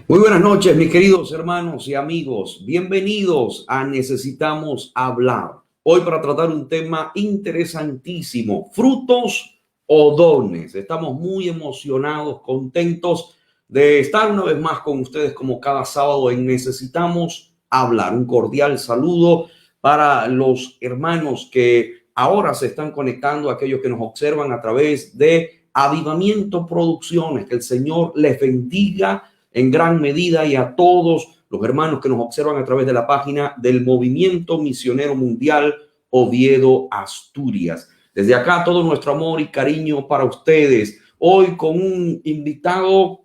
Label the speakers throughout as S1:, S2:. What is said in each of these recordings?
S1: Muy buenas noches, mis queridos hermanos y amigos. Bienvenidos a Necesitamos Hablar. Hoy para tratar un tema interesantísimo, frutos o dones. Estamos muy emocionados, contentos de estar una vez más con ustedes como cada sábado en Necesitamos Hablar. Un cordial saludo para los hermanos que ahora se están conectando, aquellos que nos observan a través de Avivamiento Producciones. Que el Señor les bendiga en gran medida, y a todos los hermanos que nos observan a través de la página del Movimiento Misionero Mundial Oviedo, Asturias. Desde acá todo nuestro amor y cariño para ustedes. Hoy con un invitado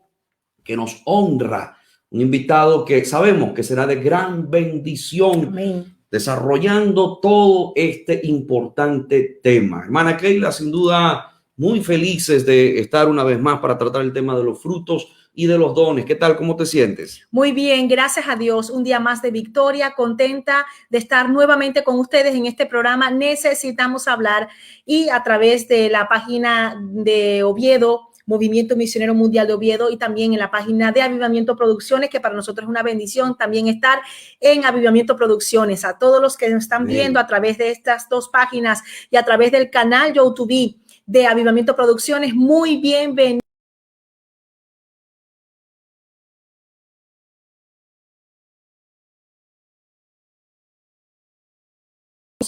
S1: que nos honra, un invitado que sabemos que será de gran bendición.
S2: Amén.
S1: Desarrollando todo este importante tema. Hermana Keila, sin duda muy felices de estar una vez más para tratar el tema de los frutos y de los dones. ¿Qué tal? ¿Cómo te sientes?
S2: Muy bien, gracias a Dios. Un día más de victoria, contenta de estar nuevamente con ustedes en este programa. Necesitamos hablar, y a través de la página de Oviedo, Movimiento Misionero Mundial de Oviedo, y también en la página de Avivamiento Producciones, que para nosotros es una bendición también estar en Avivamiento Producciones. A todos los que nos están viendo a través de estas dos páginas y a través del canal YouTube de Avivamiento Producciones, muy bienvenidos.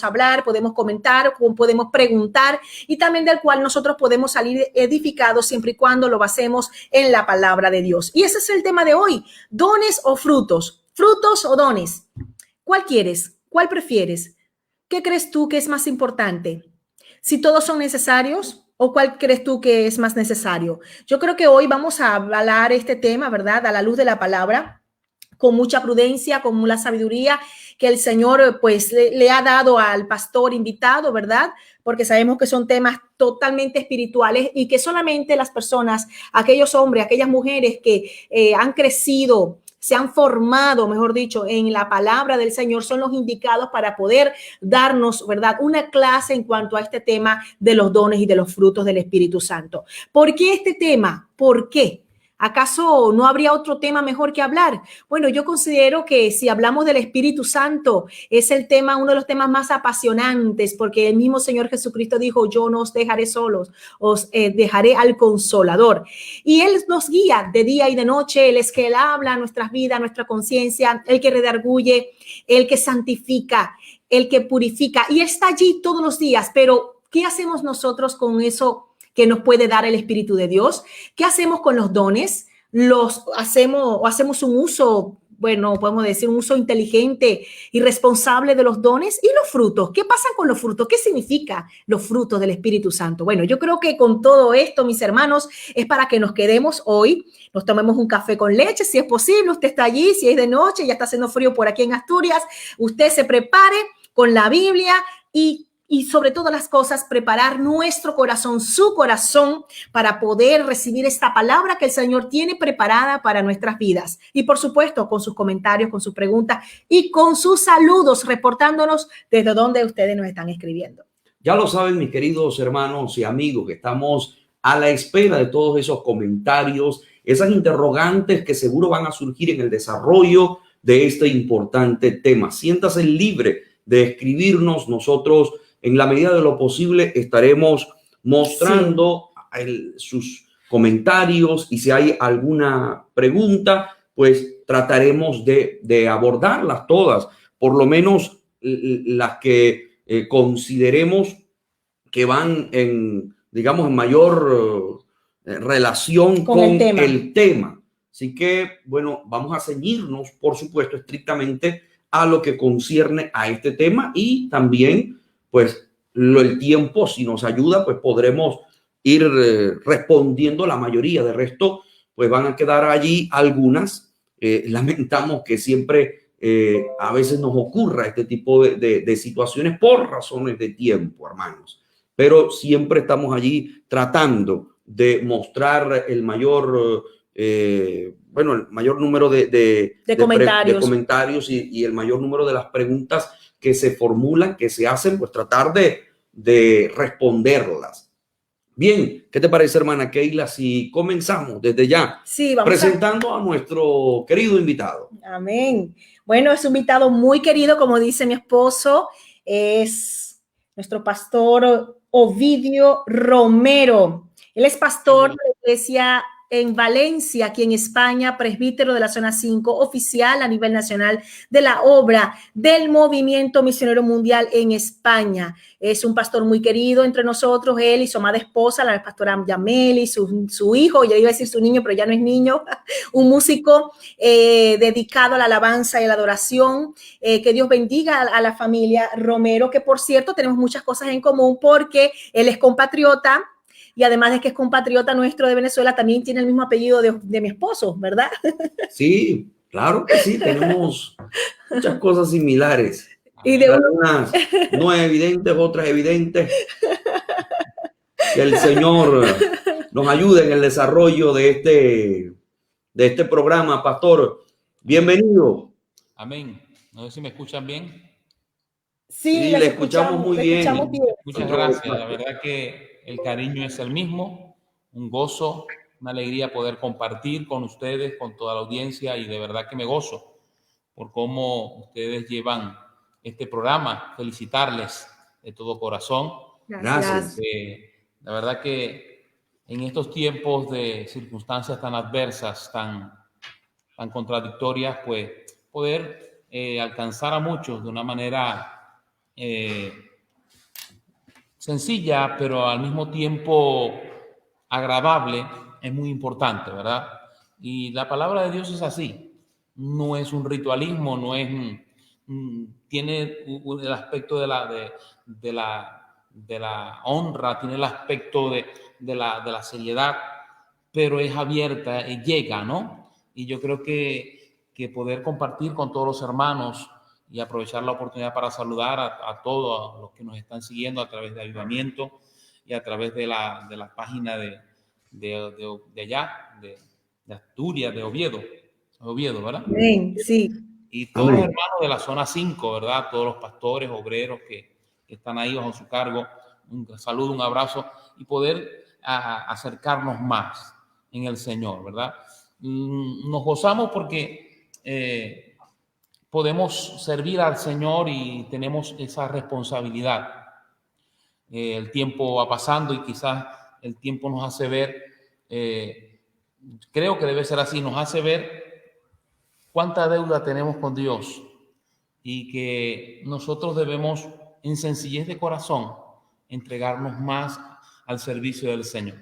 S2: Hablar, podemos comentar, podemos preguntar, y también del cual nosotros podemos salir edificados siempre y cuando lo basemos en la palabra de Dios. Y ese es el tema de hoy: dones o frutos, frutos o dones. ¿Cuál quieres? ¿Cuál prefieres? ¿Qué crees tú que es más importante? Si todos son necesarios, ¿o cuál crees tú que es más necesario? Yo creo que hoy vamos a hablar este tema, ¿verdad?, a la luz de la palabra, con mucha prudencia, con la sabiduría que el Señor pues le ha dado al pastor invitado, ¿verdad? Porque sabemos que son temas totalmente espirituales y que solamente las personas, aquellos hombres, aquellas mujeres que han crecido, se han formado, mejor dicho, en la palabra del Señor, son los indicados para poder darnos, ¿verdad?, una clase en cuanto a este tema de los dones y de los frutos del Espíritu Santo. ¿Por qué este tema? ¿Por qué? ¿Acaso no habría otro tema mejor que hablar? Bueno, yo considero que si hablamos del Espíritu Santo, es el tema, uno de los temas más apasionantes, porque el mismo Señor Jesucristo dijo: yo no os dejaré solos, os dejaré al Consolador. Y Él nos guía de día y de noche. Él es que Él habla a nuestras vidas, a nuestra conciencia, el que redarguye, el que santifica, el que purifica, y está allí todos los días. Pero ¿qué hacemos nosotros con eso que nos puede dar el Espíritu de Dios? ¿Qué hacemos con los dones? ¿Los hacemos un uso, bueno, podemos decir un uso inteligente y responsable de los dones? ¿Y los frutos? ¿Qué pasa con los frutos? ¿Qué significa los frutos del Espíritu Santo? Bueno, yo creo que con todo esto, mis hermanos, es para que nos quedemos hoy, nos tomemos un café con leche, si es posible. Usted está allí, si es de noche, ya está haciendo frío por aquí en Asturias, usted se prepare con la Biblia y sobre todas las cosas, preparar nuestro corazón, su corazón, para poder recibir esta palabra que el Señor tiene preparada para nuestras vidas. Y por supuesto, con sus comentarios, con sus preguntas y con sus saludos, reportándonos desde donde ustedes nos están escribiendo.
S1: Ya lo saben, mis queridos hermanos y amigos, que estamos a la espera de todos esos comentarios, esas interrogantes que seguro van a surgir en el desarrollo de este importante tema. Siéntase libre de escribirnos. Nosotros, en la medida de lo posible, estaremos mostrando sus comentarios, y si hay alguna pregunta, pues trataremos de abordarlas todas, por lo menos las que consideremos que van en, digamos, en mayor relación con el tema. Así que, bueno, vamos a ceñirnos, por supuesto, estrictamente a lo que concierne a este tema, y también, pues, el tiempo, si nos ayuda, pues podremos ir respondiendo la mayoría. De resto, pues van a quedar allí algunas. Lamentamos que siempre a veces nos ocurra este tipo de situaciones por razones de tiempo, hermanos. Pero siempre estamos allí tratando de mostrar el mayor bueno, el mayor número de comentarios y el mayor número de las preguntas que se formulan, que se hacen, pues tratar de responderlas. Bien, ¿qué te parece, hermana Keila, si comenzamos desde ya
S2: Sí, vamos
S1: presentando a nuestro querido invitado?
S2: Amén. Bueno, es un invitado muy querido, como dice mi esposo, es nuestro pastor Ovidio Romero. Él es pastor de la iglesia en Valencia, aquí en España, presbítero de la zona 5, oficial a nivel nacional de la obra del Movimiento Misionero Mundial en España. Es un pastor muy querido entre nosotros, él y su amada esposa, la pastora Yameli, su hijo, yo iba a decir su niño, pero ya no es niño, un músico dedicado a la alabanza y a la adoración. Que Dios bendiga a la familia Romero, que por cierto tenemos muchas cosas en común porque él es compatriota y además de que es compatriota nuestro de Venezuela, también tiene el mismo apellido de mi esposo, ¿verdad?
S1: Sí, claro que sí, tenemos muchas cosas similares.
S2: Y de uno,
S1: Algunas no evidentes, otras evidentes. Que el Señor nos ayude en el desarrollo de este programa, pastor. Bienvenido.
S3: Amén. No sé si me escuchan bien.
S2: sí,
S1: Sí, le escuchamos muy
S2: le escuchamos
S1: bien.
S2: bien.
S3: Muchas gracias. La verdad que el cariño es el mismo. Un gozo, una alegría poder compartir con ustedes, con toda la audiencia, y de verdad que me gozo por cómo ustedes llevan este programa. Felicitarles de todo corazón.
S1: Gracias.
S3: La verdad que en estos tiempos de circunstancias tan adversas, tan contradictorias, pues poder alcanzar a muchos de una manera sencilla, pero al mismo tiempo agradable, es muy importante, ¿verdad? Y la palabra de Dios es así, no es un ritualismo, no es, tiene el aspecto de la honra, tiene el aspecto de la seriedad, pero es abierta, llega, ¿no? Y yo creo que poder compartir con todos los hermanos y aprovechar la oportunidad para saludar a todos los que nos están siguiendo a través de Avivamiento y a través de la página de allá, de Asturias, de Oviedo, ¿verdad?
S2: Amén, sí.
S3: Y todos los
S1: Amén.
S3: hermanos de la zona 5, ¿verdad? Todos los pastores, obreros que están ahí bajo su cargo. Un saludo, un abrazo y poder acercarnos más en el Señor, ¿verdad? Nos gozamos porque podemos servir al Señor y tenemos esa responsabilidad. El tiempo va pasando y quizás el tiempo nos hace ver, creo que debe ser así, nos hace ver cuánta deuda tenemos con Dios y que nosotros debemos, en sencillez de corazón, entregarnos más al servicio del Señor.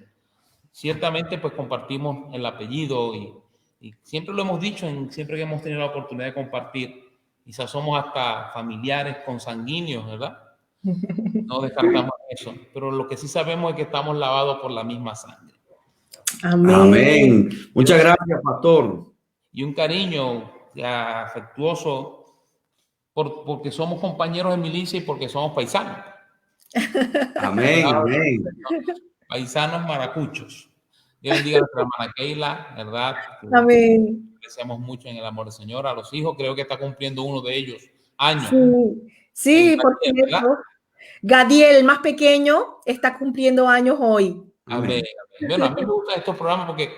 S3: Ciertamente, pues compartimos el apellido y siempre lo hemos dicho, siempre que hemos tenido la oportunidad de compartir, quizás somos hasta familiares consanguíneos, ¿verdad? No descartamos eso, pero lo que sí sabemos es que estamos lavados por la misma sangre.
S2: Amén.
S1: Amén. Muchas gracias, pastor.
S3: Y un cariño afectuoso porque somos compañeros de milicia y porque somos paisanos.
S1: Amén, amén.
S3: Paisanos maracuchos. Dios bendiga a nuestra hermana Keila, ¿verdad?
S2: Amén.
S3: Apreciamos mucho en el amor del Señor. A los hijos, creo que está cumpliendo uno de ellos años.
S2: Sí, sí, por cierto. Gadiel, el más pequeño, está cumpliendo años hoy.
S3: Amén. Bueno, a mí me gustan estos programas porque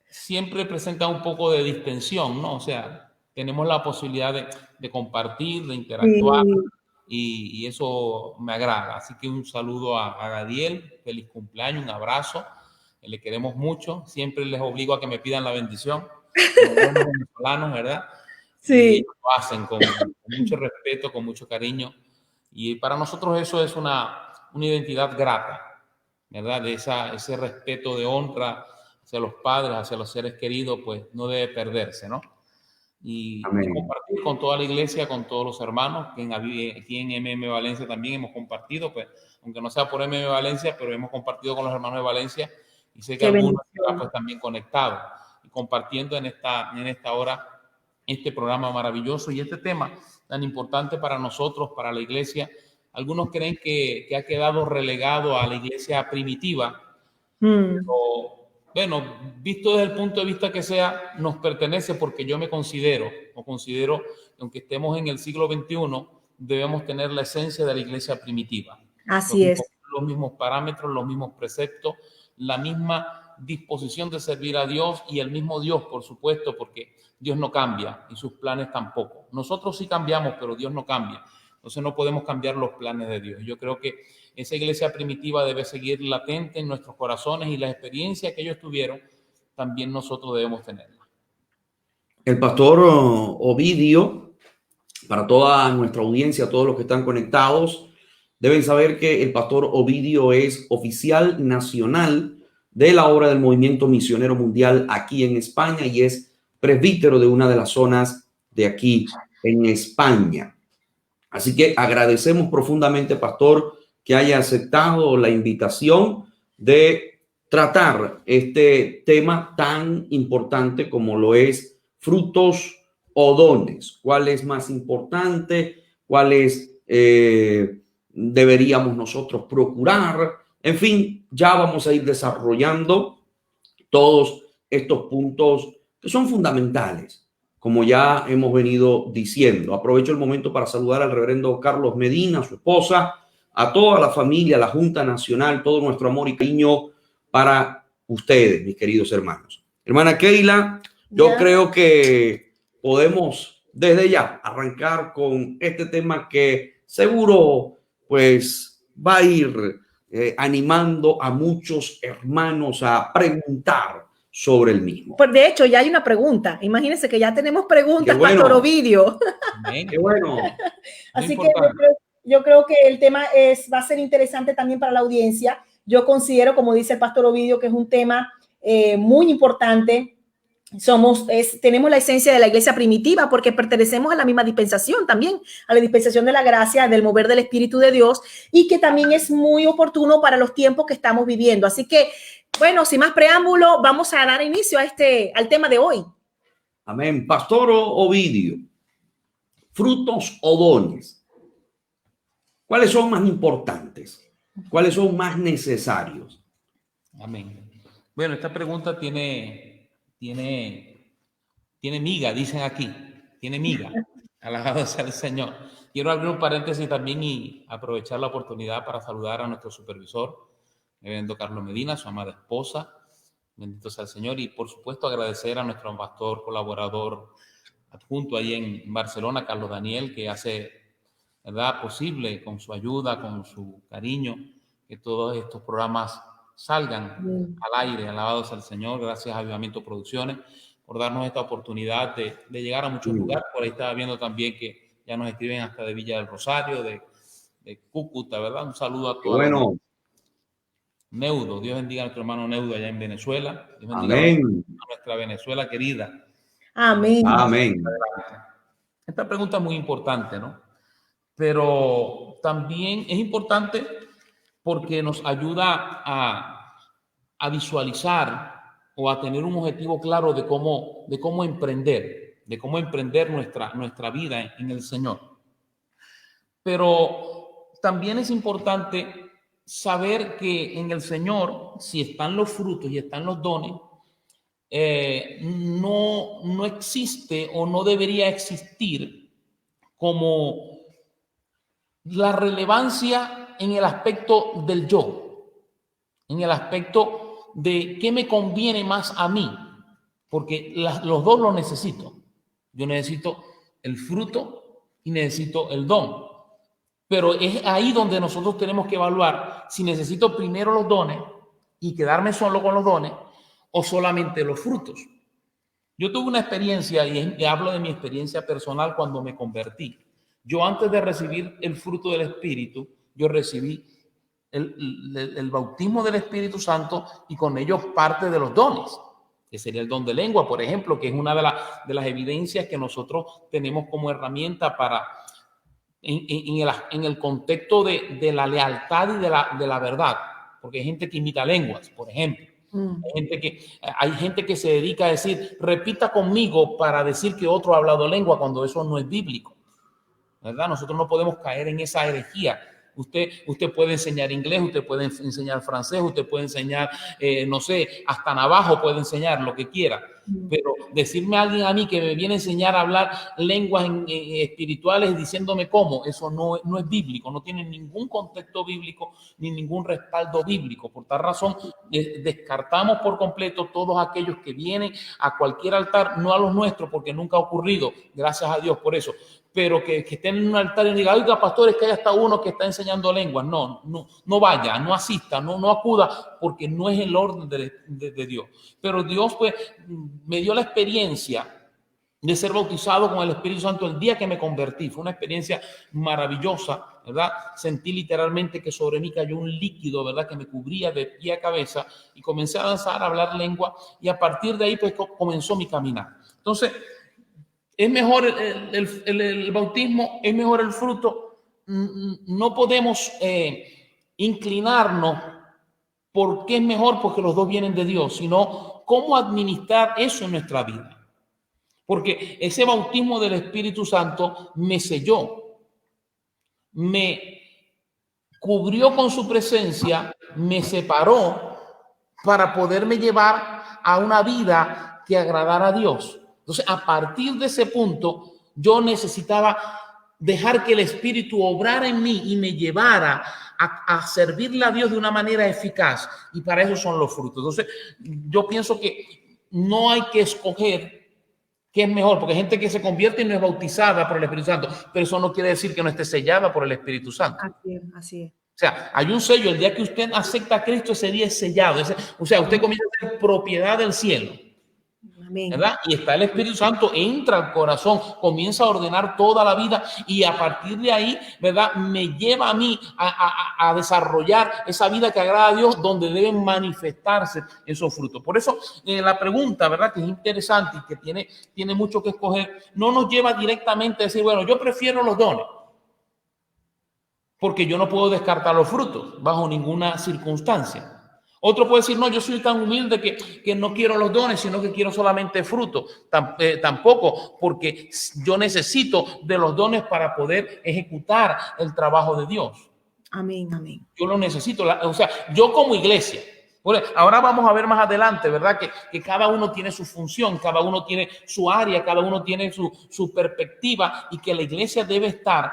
S3: siempre presentan un poco de distensión, ¿no? O sea, tenemos la posibilidad de compartir, de interactuar, y eso me agrada. Así que un saludo a Gadiel, feliz cumpleaños, un abrazo, le queremos mucho. Siempre les obligo a que me pidan la bendición, como buenos venezolanos, ¿verdad?
S2: Sí.
S3: Y lo hacen con mucho respeto, con mucho cariño. Y para nosotros eso es una identidad grata, ¿verdad? De ese respeto de honra hacia los padres, hacia los seres queridos, pues no debe perderse, ¿no? Y compartir con toda la iglesia, con todos los hermanos, que aquí en MM Valencia también hemos compartido, pues, aunque no sea por MM Valencia, pero hemos compartido con los hermanos de Valencia y sé que algunos están pues también conectados y compartiendo en esta hora este programa maravilloso y este tema tan importante para nosotros, para la iglesia. Algunos creen que ha quedado relegado a la iglesia primitiva, pero bueno, visto desde el punto de vista que sea, nos pertenece porque yo considero que aunque estemos en el siglo XXI, debemos tener la esencia de la iglesia primitiva.
S2: Así es.
S3: los mismos parámetros, los mismos preceptos, la misma disposición de servir a Dios y el mismo Dios, por supuesto, porque Dios no cambia y sus planes tampoco. Nosotros sí cambiamos, pero Dios no cambia. Entonces no podemos cambiar los planes de Dios. Yo creo que esa iglesia primitiva debe seguir latente en nuestros corazones y la experiencia que ellos tuvieron, también nosotros debemos tenerla.
S1: El pastor Ovidio, para toda nuestra audiencia, todos los que están conectados, deben saber que el pastor Ovidio es oficial nacional de la obra del Movimiento Misionero Mundial aquí en España y es presbítero de una de las zonas de aquí en España. Así que agradecemos profundamente, pastor, que haya aceptado la invitación de tratar este tema tan importante como lo es frutos o dones. ¿Cuál es más importante? ¿Cuáles deberíamos nosotros procurar? En fin, ya vamos a ir desarrollando todos estos puntos que son fundamentales, como ya hemos venido diciendo. Aprovecho el momento para saludar al reverendo Carlos Medina, a su esposa, a toda la familia, a la Junta Nacional, todo nuestro amor y cariño para ustedes, mis queridos hermanos. Hermana Keila, yo creo que podemos desde ya arrancar con este tema que seguro pues va a ir animando a muchos hermanos a preguntar sobre el mismo.
S2: Pues de hecho ya hay una pregunta. Imagínense que ya tenemos preguntas, bueno. Pastor Ovidio.
S1: Qué bueno.
S2: Así que yo creo que el tema va a ser interesante también para la audiencia. Yo considero, como dice el pastor Ovidio, que es un tema muy importante. Tenemos la esencia de la iglesia primitiva porque pertenecemos a la misma dispensación también, a la dispensación de la gracia, del mover del Espíritu de Dios, y que también es muy oportuno para los tiempos que estamos viviendo. Así que, bueno, sin más preámbulo, vamos a dar inicio al tema de hoy.
S1: Amén. Pastor Ovidio, frutos o dones, ¿cuáles son más importantes? ¿Cuáles son más necesarios?
S3: Amén. Bueno, esta pregunta tiene miga, dicen aquí, tiene miga. Alabado sea el Señor. Quiero abrir un paréntesis también y aprovechar la oportunidad para saludar a nuestro supervisor, el reverendo Carlos Medina, su amada esposa. Bendito sea el Señor. Y por supuesto agradecer a nuestro pastor colaborador adjunto ahí en Barcelona, Carlos Daniel, que hace, ¿verdad?, posible con su ayuda, con su cariño, que todos estos programas salgan al aire. Alabado sea el Señor. Gracias a Avivamiento Producciones por darnos esta oportunidad de llegar a muchos lugares. Por ahí estaba viendo también que ya nos escriben hasta de Villa del Rosario, de Cúcuta, ¿verdad? Un saludo a todos.
S1: Bueno.
S3: Neudo, Dios bendiga a nuestro hermano Neudo allá en Venezuela. Dios bendiga
S1: Amén.
S3: a nuestra Venezuela querida.
S2: Amén.
S1: Amén.
S3: Esta pregunta es muy importante, ¿no? Pero también es importante porque nos ayuda a visualizar o a tener un objetivo claro de cómo emprender nuestra vida en el Señor. Pero también es importante saber que en el Señor, si están los frutos y están los dones, no existe o no debería existir como la relevancia en el aspecto del yo, en el aspecto de qué me conviene más a mí, porque los dos los necesito. Yo necesito el fruto y necesito el don, pero es ahí donde nosotros tenemos que evaluar si necesito primero los dones y quedarme solo con los dones o solamente los frutos. Yo tuve una experiencia, y hablo de mi experiencia personal cuando me convertí. Yo, antes de recibir el fruto del Espíritu, yo recibí el bautismo del Espíritu Santo y con ello parte de los dones, que sería el don de lengua, por ejemplo, que es una de las evidencias que nosotros tenemos como herramienta para en el contexto de la lealtad y de la verdad, porque hay gente que imita lenguas, por ejemplo. Hay gente que se dedica a decir, repita conmigo para decir que otro ha hablado lengua, cuando eso no es bíblico, ¿verdad? Nosotros no podemos caer en esa herejía. Usted puede enseñar inglés, usted puede enseñar francés, usted puede enseñar, no sé, hasta navajo puede enseñar, lo que quiera. Pero decirme a alguien a mí que me viene a enseñar a hablar lenguas espirituales diciéndome cómo, eso no es bíblico, no tiene ningún contexto bíblico ni ningún respaldo bíblico. Por tal razón, descartamos por completo todos aquellos que vienen a cualquier altar, no a los nuestros, porque nunca ha ocurrido, gracias a Dios por eso, pero que estén en un altar y digan, oiga, pastores, que hay hasta uno que está enseñando lenguas. No vaya, no asista, no acuda, porque no es el orden de Dios. Pero Dios, pues, me dio la experiencia de ser bautizado con el Espíritu Santo el día que me convertí. Fue una experiencia maravillosa, ¿verdad? Sentí literalmente que sobre mí cayó un líquido, ¿verdad? Que me cubría de pie a cabeza y comencé a danzar, a hablar lengua y a partir de ahí, pues, comenzó mi caminar. Entonces, es mejor el bautismo, es mejor el fruto. No podemos inclinarnos por qué es mejor, porque los dos vienen de Dios, sino cómo administrar eso en nuestra vida. Porque ese bautismo del Espíritu Santo me selló, me cubrió con su presencia, me separó para poderme llevar a una vida que agradara a Dios. Entonces, a partir de ese punto, yo necesitaba dejar que el Espíritu obrara en mí y me llevara a servirle a Dios de una manera eficaz. Y para eso son los frutos. Entonces, yo pienso que no hay que escoger qué es mejor, porque hay gente que se convierte y no es bautizada por el Espíritu Santo, pero eso no quiere decir que no esté sellada por el Espíritu Santo.
S2: Así es, así es.
S3: O sea, hay un sello, el día que usted acepta a Cristo, ese día es sellado. O sea, usted comienza a ser propiedad del cielo.
S2: Amén.
S3: ¿Verdad? Y está el Espíritu Santo, entra al corazón, comienza a ordenar toda la vida y a partir de ahí, ¿verdad? Me lleva a mí a desarrollar esa vida que agrada a Dios, donde deben manifestarse esos frutos. Por eso, la pregunta, ¿verdad? Que es interesante y que tiene mucho que escoger, no nos lleva directamente a decir, bueno, yo prefiero los dones, porque yo no puedo descartar los frutos bajo ninguna circunstancia. Otro puede decir, no, yo soy tan humilde que no quiero los dones, sino que quiero solamente fruto. Tampoco, porque yo necesito de los dones para poder ejecutar el trabajo de Dios.
S2: Amén, amén.
S3: Yo lo necesito. O sea, yo como iglesia. Ahora vamos a ver más adelante, ¿verdad? Que cada uno tiene su función, cada uno tiene su área, cada uno tiene su perspectiva y que la iglesia debe estar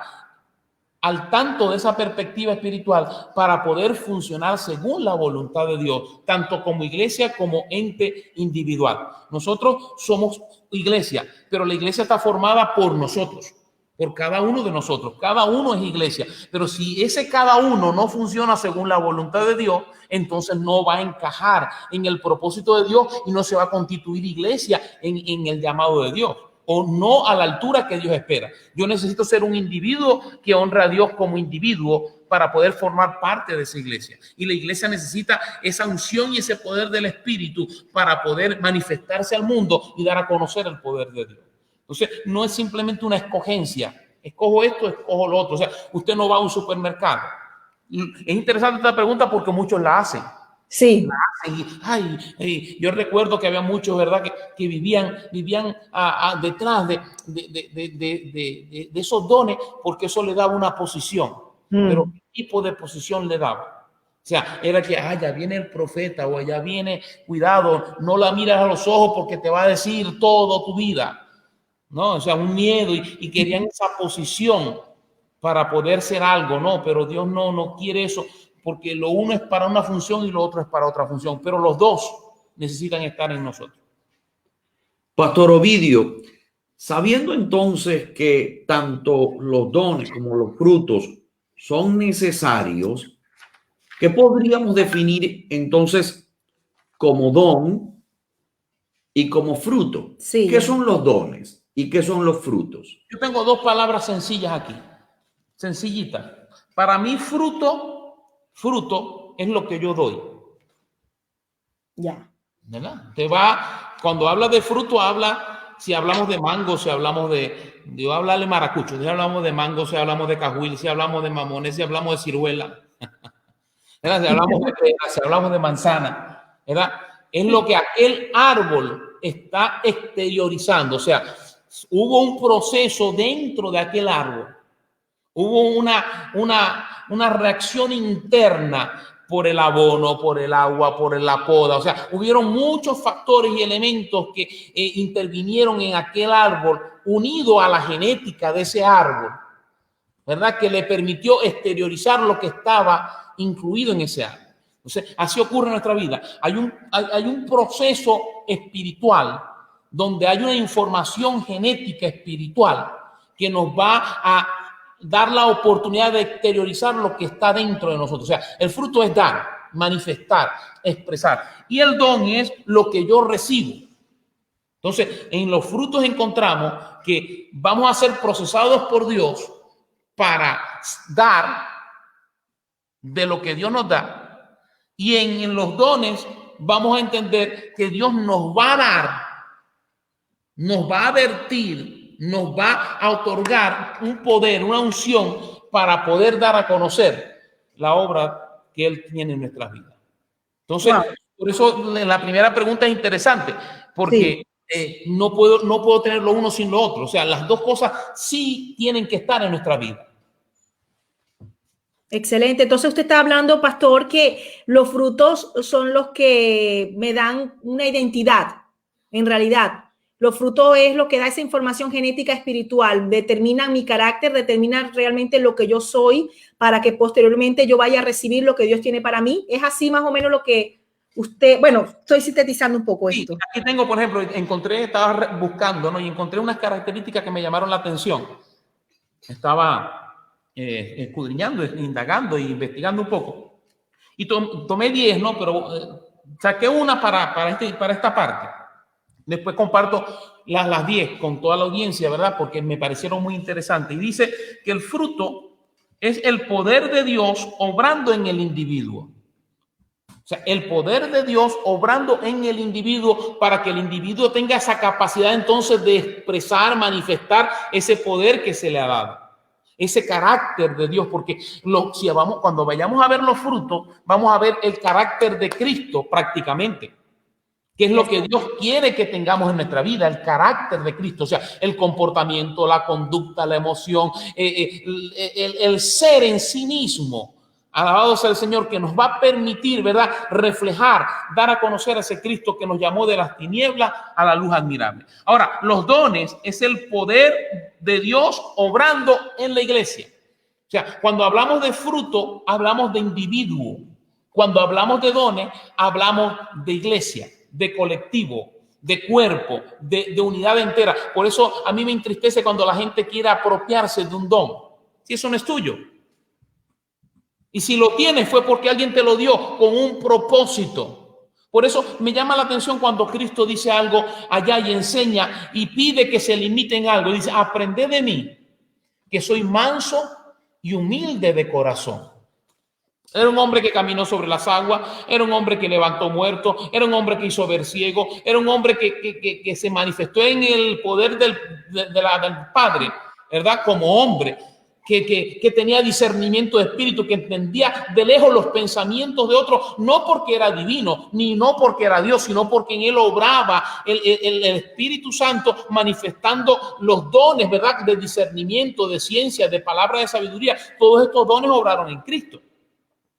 S3: al tanto de esa perspectiva espiritual para poder funcionar según la voluntad de Dios, tanto como iglesia como ente individual. Nosotros somos iglesia, pero la iglesia está formada por nosotros, por cada uno de nosotros. Cada uno es iglesia, pero si ese cada uno no funciona según la voluntad de Dios, entonces no va a encajar en el propósito de Dios y no se va a constituir iglesia en el llamado de Dios, o no a la altura que Dios espera. Yo necesito ser un individuo que honra a Dios como individuo para poder formar parte de esa iglesia. Y la iglesia necesita esa unción y ese poder del Espíritu para poder manifestarse al mundo y dar a conocer el poder de Dios. Entonces, no es simplemente una escogencia. Escojo esto, escojo lo otro. O sea, usted no va a un supermercado. Es interesante esta pregunta porque muchos la hacen.
S2: Sí.
S3: Yo recuerdo que había muchos, ¿verdad? Que vivían detrás de esos dones porque eso le daba una posición. Pero ¿qué tipo de posición le daba? O sea, era que, ya viene el profeta o allá viene, cuidado, no la miras a los ojos porque te va a decir todo tu vida. ¿No? O sea, un miedo y querían esa posición para poder ser algo, ¿no? Pero Dios no quiere eso. Porque lo uno es para una función y lo otro es para otra función, pero los dos necesitan estar en nosotros.
S1: Pastor Ovidio, sabiendo entonces que tanto los dones como los frutos son necesarios, ¿qué podríamos definir entonces como don y como fruto?
S2: Sí.
S1: ¿Qué son los dones y qué son los frutos?
S3: Yo tengo dos palabras sencillas aquí, sencillitas. Para mí, fruto es lo que yo doy.
S2: Ya.
S3: ¿Verdad? Cuando habla de fruto, si hablamos de mango, si hablamos yo hablarle maracucho, si hablamos de mango, si hablamos de cajuil, si hablamos de mamones, si hablamos de ciruela, ¿verdad? Si hablamos de manzana, ¿verdad? Es lo que aquel árbol está exteriorizando. O sea, hubo un proceso dentro de aquel árbol. Hubo una reacción interna por el abono, por el agua, por la poda. O sea, hubieron muchos factores y elementos que intervinieron en aquel árbol, unido a la genética de ese árbol, ¿verdad? Que le permitió exteriorizar lo que estaba incluido en ese árbol. Entonces, así ocurre en nuestra vida. Hay un proceso espiritual donde hay una información genética espiritual que nos va a dar la oportunidad de exteriorizar lo que está dentro de nosotros. O sea, el fruto es dar, manifestar, expresar. Y el don es lo que yo recibo. Entonces, en los frutos encontramos que vamos a ser procesados por Dios para dar de lo que Dios nos da. Y en los dones vamos a entender que Dios nos va a dar, nos va a advertir, nos va a otorgar un poder, una unción para poder dar a conocer la obra que Él tiene en nuestras vidas. Entonces, por eso la primera pregunta es interesante, porque no puedo tener lo uno sin lo otro. O sea, las dos cosas sí tienen que estar en nuestra vida.
S2: Excelente. Entonces usted está hablando, pastor, que los frutos son los que me dan una identidad. En realidad, los frutos es lo que da esa información genética espiritual, determinan mi carácter, determinan realmente lo que yo soy para que posteriormente yo vaya a recibir lo que Dios tiene para mí. Es así más o menos lo que usted, bueno, estoy sintetizando un poco esto.
S3: Aquí tengo, por ejemplo, estaba buscando, ¿no? Y encontré unas características que me llamaron la atención. Estaba escudriñando, indagando e investigando un poco. Y tomé 10, ¿no? Pero saqué una para esta parte. Después comparto las 10 con toda la audiencia, ¿verdad? Porque me parecieron muy interesantes. Y dice que el fruto es el poder de Dios obrando en el individuo. O sea, el poder de Dios obrando en el individuo para que el individuo tenga esa capacidad entonces de expresar, manifestar ese poder que se le ha dado. Ese carácter de Dios, porque cuando vayamos a ver los frutos, vamos a ver el carácter de Cristo prácticamente, que es lo que Dios quiere que tengamos en nuestra vida, el carácter de Cristo, o sea, el comportamiento, la conducta, la emoción, el ser en sí mismo. Alabado sea el Señor, que nos va a permitir, ¿verdad?, reflejar, dar a conocer a ese Cristo que nos llamó de las tinieblas a la luz admirable. Ahora, los dones es el poder de Dios obrando en la iglesia. O sea, cuando hablamos de fruto, hablamos de individuo. Cuando hablamos de dones, hablamos de iglesia, de colectivo, de cuerpo, de unidad entera. Por eso a mí me entristece cuando la gente quiere apropiarse de un don. Si eso no es tuyo. Y si lo tienes fue porque alguien te lo dio con un propósito. Por eso me llama la atención cuando Cristo dice algo allá y enseña y pide que se limite en algo. Dice, aprended de mí, que soy manso y humilde de corazón. Era un hombre que caminó sobre las aguas, era un hombre que levantó muertos, era un hombre que hizo ver ciego, era un hombre que se manifestó en el poder del Padre, ¿verdad? Como hombre. Que tenía discernimiento de espíritu, que entendía de lejos los pensamientos de otros, no porque era divino, ni no porque era Dios, sino porque en él obraba el Espíritu Santo manifestando los dones, ¿verdad?, de discernimiento, de ciencia, de palabra de sabiduría. Todos estos dones obraron en Cristo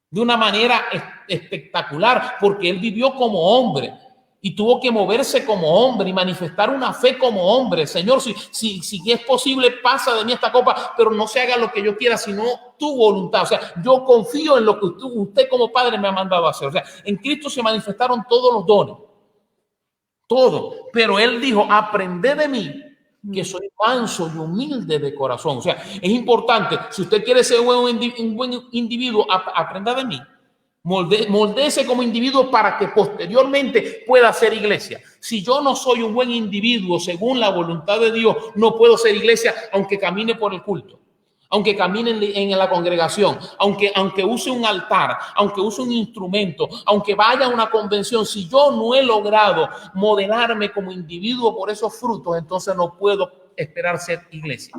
S3: de una manera espectacular, porque él vivió como hombre. Y tuvo que moverse como hombre y manifestar una fe como hombre. Señor, si es posible, pasa de mí esta copa, pero no se haga lo que yo quiera, sino tu voluntad. O sea, yo confío en lo que usted como padre me ha mandado a hacer. O sea, en Cristo se manifestaron todos los dones. Todo. Pero él dijo, aprended de mí, que soy manso y humilde de corazón. O sea, es importante. Si usted quiere ser un buen individuo, aprenda de mí. Moldéese como individuo para que posteriormente pueda ser iglesia. Si yo no soy un buen individuo según la voluntad de Dios, no puedo ser iglesia aunque camine por el culto, aunque camine en la congregación, aunque use un altar, aunque use un instrumento, aunque vaya a una convención. Si yo no he logrado modelarme como individuo por esos frutos, entonces no puedo esperar ser iglesia.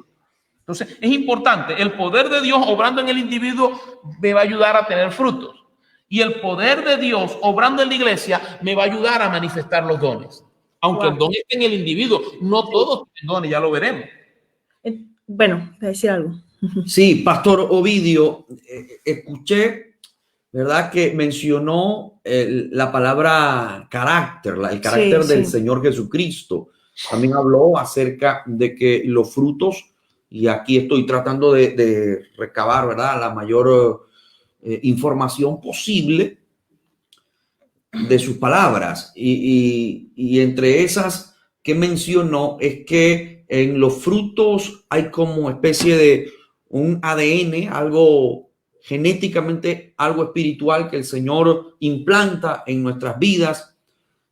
S3: Entonces es importante, el poder de Dios obrando en el individuo me va a ayudar a tener frutos. Y el poder de Dios obrando en la iglesia me va a ayudar a manifestar los dones. Aunque el don esté en el individuo, no todos tienen dones, ya lo veremos.
S2: Bueno, voy a decir algo.
S1: Sí, Pastor Ovidio, escuché ¿verdad? Que mencionó la palabra carácter, el carácter del Señor Jesucristo. También habló acerca de que los frutos, y aquí estoy tratando de recabar, ¿verdad?, la mayor información posible de sus palabras. Y entre esas que mencionó es que en los frutos hay como especie de un ADN, algo genéticamente, algo espiritual que el Señor implanta en nuestras vidas.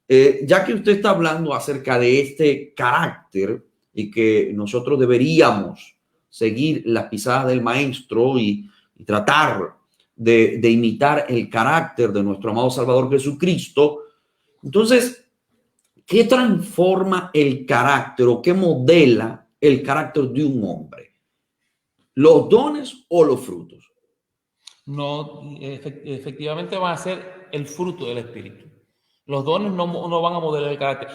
S1: Ya que usted está hablando acerca de este carácter y que nosotros deberíamos seguir las pisadas del Maestro y tratar de imitar el carácter de nuestro amado Salvador Jesucristo, entonces, ¿qué transforma el carácter o qué modela el carácter de un hombre? ¿Los dones o los frutos?
S3: No, efectivamente van a ser el fruto del Espíritu. Los dones no van a modelar el carácter.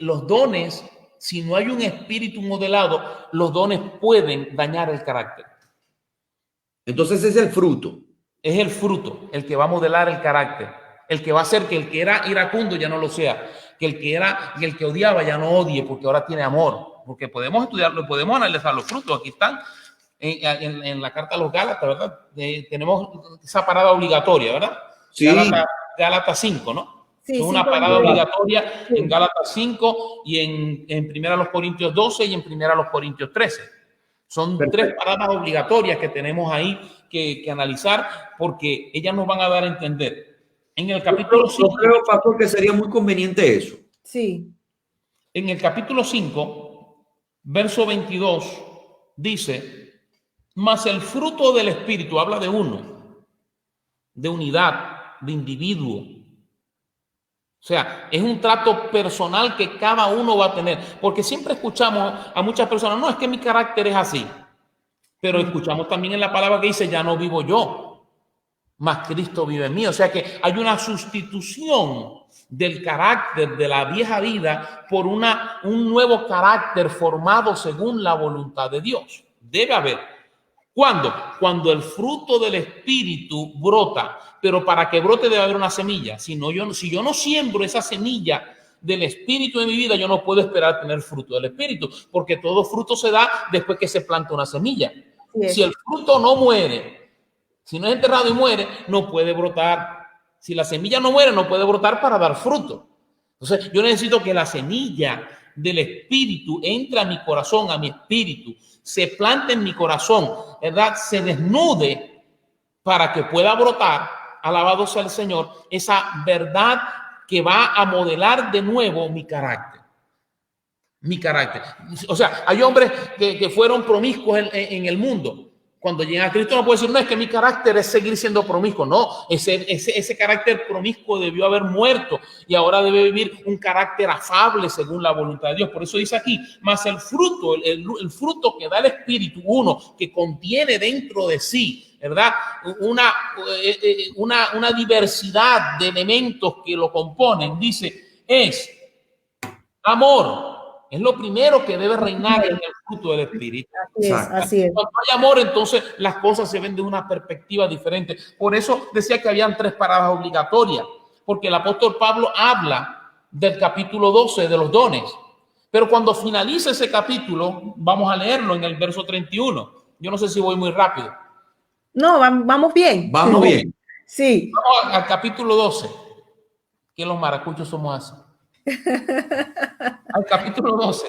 S3: Los dones, si no hay un espíritu modelado, los dones pueden dañar el carácter.
S1: Entonces es el fruto.
S3: Es el fruto el que va a modelar el carácter, el que va a hacer que el que era iracundo ya no lo sea, que el que odiaba ya no odie porque ahora tiene amor, porque podemos estudiarlo, podemos analizar los frutos. Aquí están en la carta a los Gálatas, ¿verdad? Tenemos esa parada obligatoria, ¿verdad?
S1: Sí.
S3: Gálatas 5, ¿no?
S2: Sí,
S3: es una parada obligatoria en Gálatas 5 y en 1 Corintios 12 y en 1 Corintios 13. Son tres paradas obligatorias que tenemos ahí que analizar porque ellas nos van a dar a entender. En el capítulo 5...
S1: Yo creo, pastor, que sería muy conveniente eso.
S2: Sí.
S3: En el capítulo 5, verso 22, dice, mas el fruto del Espíritu, habla de uno, de unidad, de individuo. O sea, es un trato personal que cada uno va a tener. Porque siempre escuchamos a muchas personas, no, es que mi carácter es así. Pero escuchamos también en la palabra que dice, ya no vivo yo, mas Cristo vive en mí. O sea que hay una sustitución del carácter de la vieja vida por un nuevo carácter formado según la voluntad de Dios. Debe haber. ¿Cuándo? Cuando el fruto del Espíritu brota. Pero para que brote debe haber una semilla. Si yo no siembro esa semilla del Espíritu en mi vida, yo no puedo esperar tener fruto del Espíritu, porque todo fruto se da después que se planta una semilla. Si el fruto no muere, si no es enterrado y muere, no puede brotar. Si la semilla no muere, no puede brotar para dar fruto. Entonces, yo necesito que la semilla del Espíritu entre a mi corazón, a mi espíritu, se plante en mi corazón, ¿verdad? Se desnude para que pueda brotar, alabado sea el Señor, esa verdad que va a modelar de nuevo mi carácter. Mi carácter. O sea, hay hombres que fueron promiscuos en el mundo. Cuando llegan a Cristo no puede decir, no, es que mi carácter es seguir siendo promiscuo. No, ese carácter promiscuo debió haber muerto y ahora debe vivir un carácter afable según la voluntad de Dios. Por eso dice aquí, más el fruto, el fruto que da el Espíritu, uno que contiene dentro de sí, ¿verdad? Una diversidad de elementos que lo componen, dice, es amor. Es lo primero que debe reinar en el fruto del Espíritu.
S2: Así es.
S3: Cuando hay amor, entonces las cosas se ven de una perspectiva diferente. Por eso decía que habían tres paradas obligatorias, porque el apóstol Pablo habla del capítulo 12 de los dones. Pero cuando finaliza ese capítulo, vamos a leerlo en el verso 31. Yo no sé si voy muy rápido.
S2: No, vamos bien.
S1: Vamos bien.
S2: Sí.
S3: Vamos al capítulo 12, que los maracuchos somos así. Al capítulo 12,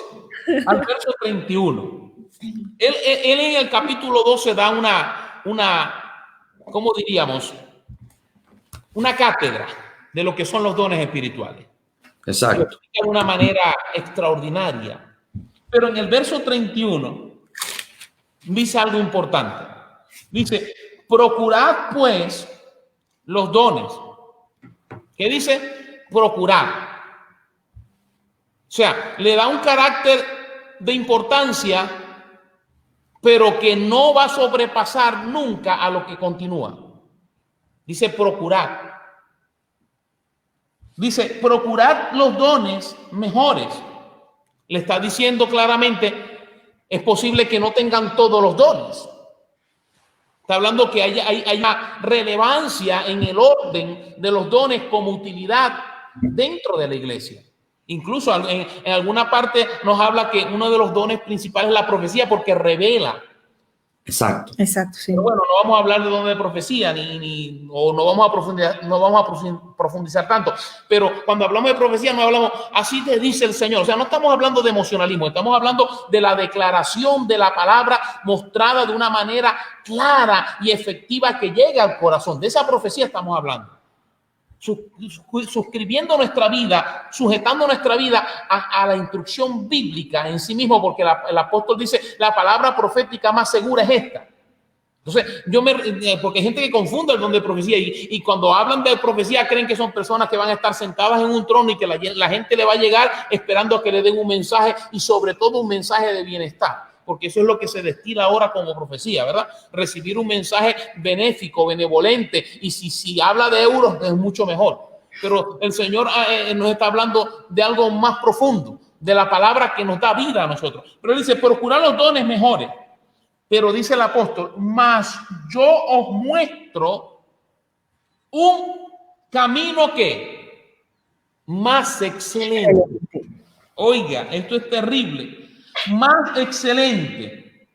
S3: al verso 31. Él en el capítulo 12 da ¿cómo diríamos? Una cátedra de lo que son los dones espirituales.
S1: Exacto.
S3: De una manera extraordinaria. Pero en el verso 31 dice algo importante. Dice, procurad pues los dones. ¿Qué dice? Procurar. O sea, le da un carácter de importancia, pero que no va a sobrepasar nunca a lo que continúa. Dice procurar. Dice, procurad los dones mejores. Le está diciendo claramente, es posible que no tengan todos los dones. Está hablando que hay una relevancia en el orden de los dones como utilidad dentro de la iglesia. Incluso en alguna parte nos habla que uno de los dones principales es la profecía porque revela.
S1: Exacto.
S2: Exacto, sí.
S3: Pero bueno, no vamos a hablar de dones de profecía o no vamos a profundizar tanto. Pero cuando hablamos de profecía no hablamos así te dice el Señor. O sea, no estamos hablando de emocionalismo, estamos hablando de la declaración de la palabra mostrada de una manera clara y efectiva que llega al corazón. De esa profecía estamos hablando. Suscribiendo nuestra vida, sujetando nuestra vida a la instrucción bíblica en sí mismo, porque el apóstol dice, la palabra profética más segura es esta. Entonces, porque hay gente que confunde el don de profecía y cuando hablan de profecía creen que son personas que van a estar sentadas en un trono y que la gente le va a llegar esperando a que le den un mensaje y sobre todo un mensaje de bienestar. Porque eso es lo que se destila ahora como profecía, ¿verdad? Recibir un mensaje benéfico, benevolente, y si habla de euros es mucho mejor. Pero el Señor nos está hablando de algo más profundo, de la palabra que nos da vida a nosotros. Pero él dice, procurar los dones mejores. Pero dice el apóstol, mas yo os muestro un camino que más excelente. Oiga, esto es terrible. Más excelente,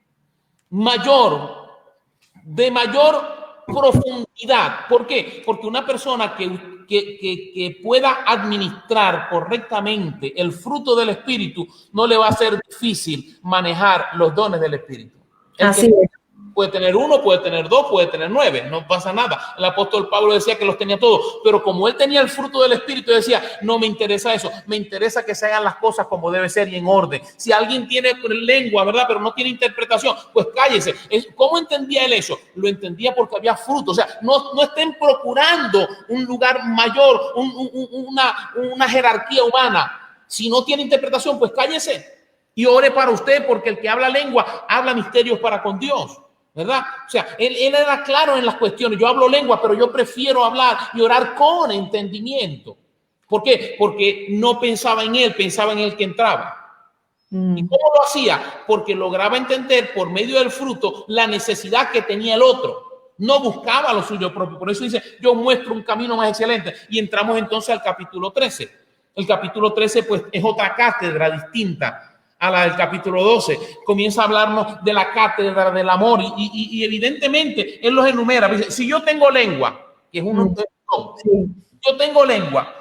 S3: de mayor profundidad. ¿Por qué? Porque una persona que pueda administrar correctamente el fruto del Espíritu, no le va a ser difícil manejar los dones del Espíritu. Así es. Puede tener 1, puede tener 2, puede tener 9, no pasa nada. El apóstol Pablo decía que los tenía todos, pero como él tenía el fruto del Espíritu, decía, no me interesa eso, me interesa que se hagan las cosas como debe ser y en orden. Si alguien tiene lengua, ¿verdad? Pero no tiene interpretación, pues cállese. ¿Cómo entendía él eso? Lo entendía porque había fruto. O sea, no estén procurando un lugar mayor, una jerarquía humana. Si no tiene interpretación, pues cállese y ore para usted, porque el que habla lengua habla misterios para con Dios. ¿Verdad? O sea, él era claro en las cuestiones. Yo hablo lengua, pero yo prefiero hablar y orar con entendimiento. ¿Por qué? Porque no pensaba en él, pensaba en el que entraba. ¿Y cómo lo hacía? Porque lograba entender por medio del fruto la necesidad que tenía el otro. No buscaba lo suyo propio. Por eso dice, yo muestro un camino más excelente. Y entramos entonces al capítulo 13. El capítulo 13 pues es otra cátedra distinta a la del capítulo 12, comienza a hablarnos de la cátedra del amor y evidentemente él los enumera. Dice, si yo tengo lengua, que es uno de los, yo tengo lengua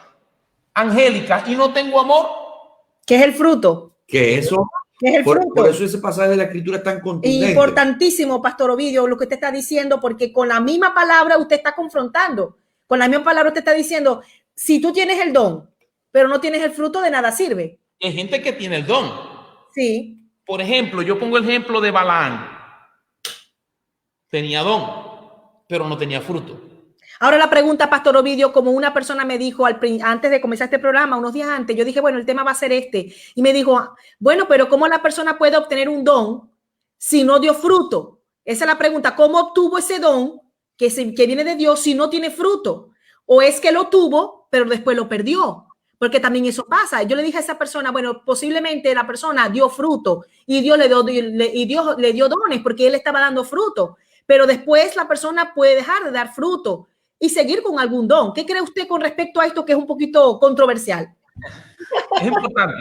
S3: angélica y no tengo amor,
S2: ¿qué es el fruto?
S1: Que eso,
S2: ¿Qué es el fruto?
S1: Por eso ese pasaje de la Escritura es tan contundente.
S2: Importantísimo, Pastor Ovidio, lo que usted está diciendo, porque con la misma palabra usted está confrontando, con la misma palabra usted está diciendo, si tú tienes el don, pero no tienes el fruto, de nada sirve.
S3: Hay gente que tiene el don.
S2: Sí.
S3: Por ejemplo, yo pongo el ejemplo de Balaam. Tenía don, pero no tenía fruto.
S2: Ahora la pregunta, Pastor Ovidio, como una persona me dijo antes de comenzar este programa, unos días antes, yo dije, bueno, el tema va a ser este. Y me dijo, bueno, pero ¿cómo la persona puede obtener un don si no dio fruto? Esa es la pregunta. ¿Cómo obtuvo ese don que viene de Dios si no tiene fruto? ¿O es que lo tuvo, pero después lo perdió? Porque también eso pasa. Yo le dije a esa persona, bueno, posiblemente la persona dio fruto y Dios le dio dones porque él estaba dando fruto. Pero después la persona puede dejar de dar fruto y seguir con algún don. ¿Qué cree usted con respecto a esto que es un poquito controversial?
S3: Es importante.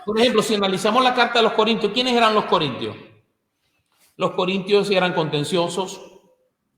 S3: Por ejemplo, si analizamos la carta de los Corintios, ¿quiénes eran los corintios? Los corintios eran contenciosos.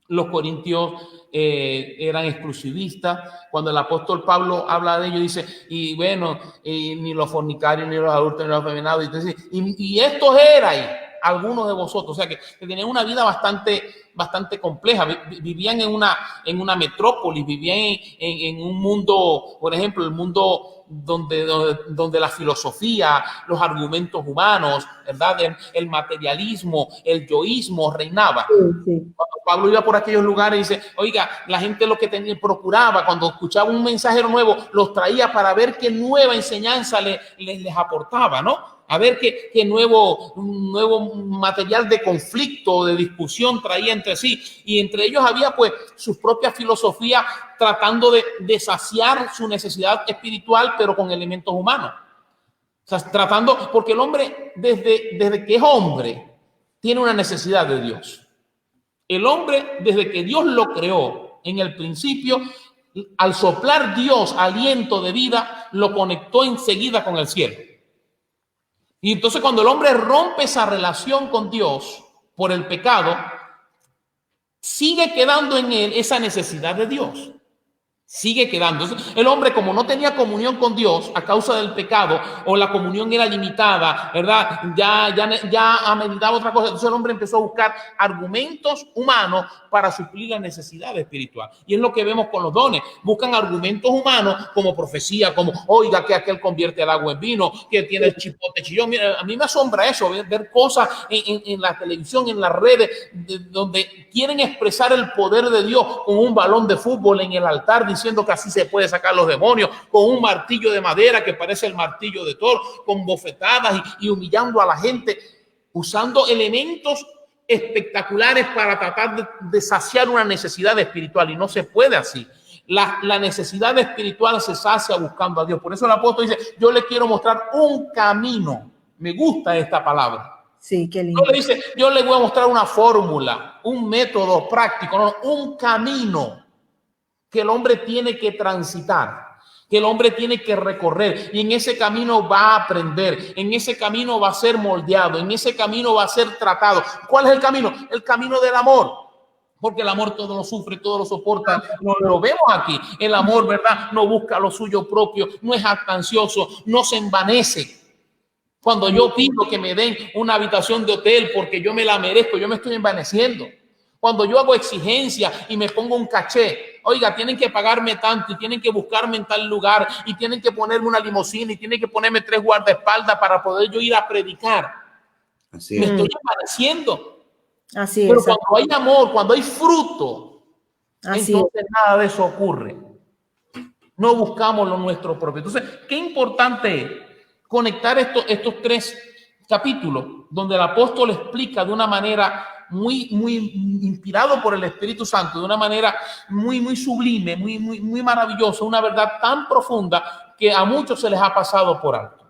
S3: Los corintios eran exclusivistas. Cuando el apóstol Pablo habla de ellos, dice, y bueno, ni los fornicarios, ni los adultos, ni los afeminados, y estos eran algunos de vosotros. O sea que tenían una vida bastante compleja. Vivían en una metrópolis, vivían en un mundo, por ejemplo, el mundo donde la filosofía, los argumentos humanos, ¿verdad? El materialismo, el yoísmo reinaba. Sí. Cuando Pablo iba por aquellos lugares, dice, oiga, la gente lo que procuraba, cuando escuchaba un mensajero nuevo, los traía para ver qué nueva enseñanza les aportaba, ¿no? A ver qué nuevo material de conflicto, de discusión traía entre sí. Y entre ellos había pues sus propias filosofías tratando de saciar su necesidad espiritual, pero con elementos humanos. O sea, porque el hombre desde que es hombre tiene una necesidad de Dios. El hombre, desde que Dios lo creó en el principio, al soplar Dios aliento de vida, lo conectó enseguida con el cielo. Y entonces cuando el hombre rompe esa relación con Dios por el pecado, sigue quedando en él esa necesidad de Dios. Sigue quedando. El hombre, como no tenía comunión con Dios a causa del pecado, o la comunión era limitada, ¿verdad? Ya ameritaba otra cosa. Entonces el hombre empezó a buscar argumentos humanos para suplir la necesidad espiritual. Y es lo que vemos con los dones. Buscan argumentos humanos como profecía, como, oiga, que aquel convierte el agua en vino, que tiene el chipote chillón. Mira, a mí me asombra eso, ver cosas en la televisión, en las redes, donde quieren expresar el poder de Dios con un balón de fútbol en el altar, diciendo que así se puede sacar los demonios, con un martillo de madera que parece el martillo de Thor, con bofetadas y humillando a la gente, usando elementos espectaculares para tratar de saciar una necesidad espiritual, y no se puede así. La necesidad espiritual se sacia buscando a Dios. Por eso el apóstol dice, yo le quiero mostrar un camino. Me gusta esta palabra.
S2: Sí, qué lindo.
S3: No le dice, yo le voy a mostrar una fórmula, un método práctico, no, un camino que el hombre tiene que transitar, que el hombre tiene que recorrer, y en ese camino va a aprender, en ese camino va a ser moldeado, en ese camino va a ser tratado. ¿Cuál es el camino? El camino del amor, porque el amor todo lo sufre, todo lo soporta. Lo vemos aquí. El amor, ¿verdad? No busca lo suyo propio, no es jactancioso, no se envanece. Cuando yo pido que me den una habitación de hotel porque yo me la merezco, yo me estoy envaneciendo. Cuando yo hago exigencia y me pongo un caché, oiga, tienen que pagarme tanto y tienen que buscarme en tal lugar y tienen que ponerme una limusina y tienen que ponerme 3 guardaespaldas para poder yo ir a predicar. Así me estoy envaneciendo.
S2: Así es.
S3: Pero cuando hay amor, cuando hay fruto,
S2: así
S3: entonces nada de eso ocurre. No buscamos lo nuestro propio. Entonces, qué importante es conectar estos 3 capítulos donde el apóstol explica de una manera muy inspirado por el Espíritu Santo, de una manera muy sublime, muy maravillosa, una verdad tan profunda que a muchos se les ha pasado por alto.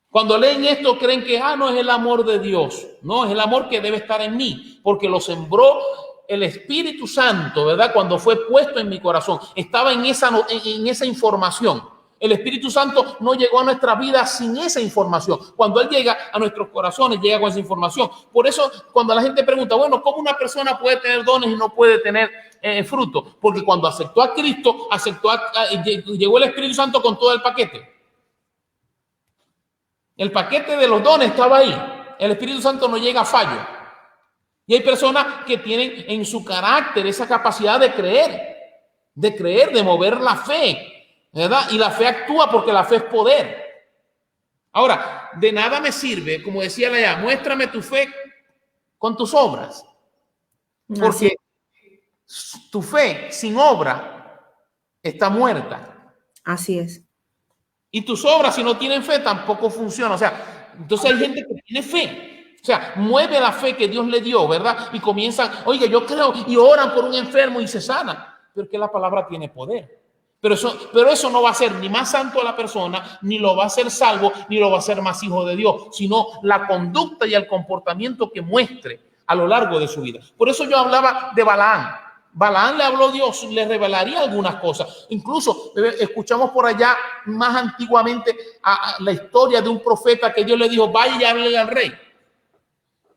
S3: Cuando leen esto creen que no es el amor de Dios, no, es el amor que debe estar en mí, porque lo sembró el Espíritu Santo, ¿verdad? Cuando fue puesto en mi corazón, estaba en esa información. El Espíritu Santo no llegó a nuestra vida sin esa información. Cuando Él llega a nuestros corazones, llega con esa información. Por eso, cuando la gente pregunta, bueno, ¿cómo una persona puede tener dones y no puede tener fruto? Porque cuando aceptó a Cristo, llegó el Espíritu Santo con todo el paquete. El paquete de los dones estaba ahí. El Espíritu Santo no llega a fallo. Y hay personas que tienen en su carácter esa capacidad de creer, de mover la fe, ¿verdad? Y la fe actúa porque la fe es poder. Ahora, de nada me sirve, como decía Lea, muéstrame tu fe con tus obras. Porque tu fe sin obra está muerta.
S2: Así es.
S3: Y tus obras, si no tienen fe, tampoco funcionan. O sea, entonces hay gente que tiene fe. O sea, mueve la fe que Dios le dio, ¿verdad? Y comienzan, oiga, yo creo, y oran por un enfermo y se sana. Pero es que la palabra tiene poder. Pero eso no va a ser ni más santo a la persona, ni lo va a hacer salvo, ni lo va a hacer más hijo de Dios, sino la conducta y el comportamiento que muestre a lo largo de su vida. Por eso yo hablaba de Balaam. Balaam le habló Dios, le revelaría algunas cosas. Incluso escuchamos por allá más antiguamente a la historia de un profeta que Dios le dijo, vaya y hable al rey.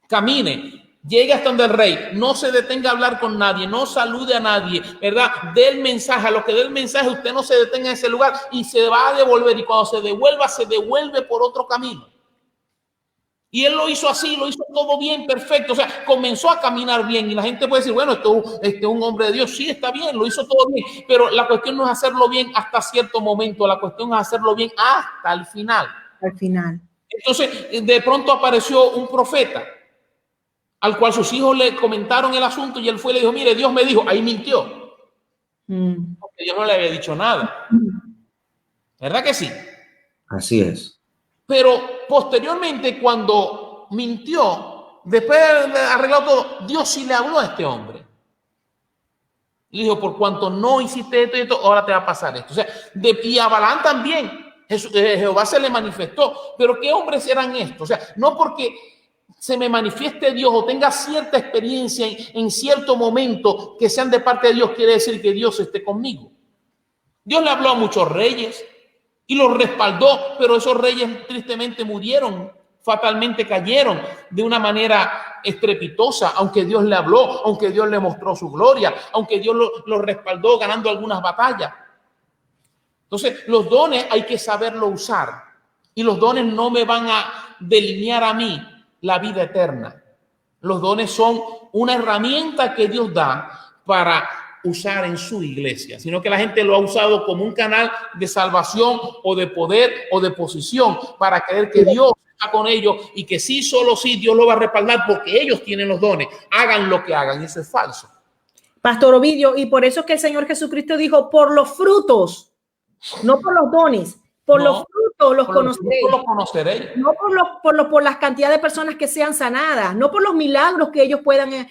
S3: Camine. Llegue hasta donde el rey, no se detenga a hablar con nadie, no salude a nadie, ¿verdad? Dé el mensaje, a lo que dé el mensaje, usted no se detenga en ese lugar y se va a devolver. Y cuando se devuelve por otro camino. Y él lo hizo así, lo hizo todo bien, perfecto. O sea, comenzó a caminar bien y la gente puede decir, bueno, esto es un hombre de Dios. Sí, está bien, lo hizo todo bien. Pero la cuestión no es hacerlo bien hasta cierto momento, la cuestión es hacerlo bien hasta el final.
S2: Al final.
S3: Entonces, de pronto apareció un profeta al cual sus hijos le comentaron el asunto y él fue y le dijo, mire, Dios me dijo, ahí mintió. Porque Dios no le había dicho nada. ¿Verdad que sí?
S1: Así es.
S3: Pero posteriormente, cuando mintió, después de arreglado todo, Dios sí le habló a este hombre. Le dijo, por cuanto no hiciste esto y esto, ahora te va a pasar esto. O sea, y a Balaam también, Jehová se le manifestó. Pero ¿qué hombres eran estos? O sea, no porque se me manifieste Dios o tenga cierta experiencia en cierto momento que sean de parte de Dios, quiere decir que Dios esté conmigo. Dios le habló a muchos reyes y los respaldó, pero esos reyes tristemente murieron, fatalmente cayeron de una manera estrepitosa, aunque Dios le habló, aunque Dios le mostró su gloria, aunque Dios lo respaldó ganando algunas batallas. Entonces, los dones hay que saberlo usar, y los dones no me van a delinear a mí la vida eterna. Los dones son una herramienta que Dios da para usar en su iglesia, sino que la gente lo ha usado como un canal de salvación o de poder o de posición para creer que Dios está con ellos y que sí, solo sí, Dios lo va a respaldar porque ellos tienen los dones, hagan lo que hagan. Y eso es falso.
S2: Pastor Ovidio, y por eso es que el Señor Jesucristo dijo, por los frutos, no por los dones, por los frutos los conoceréis. No por las cantidades de personas que sean sanadas, no por los milagros que ellos puedan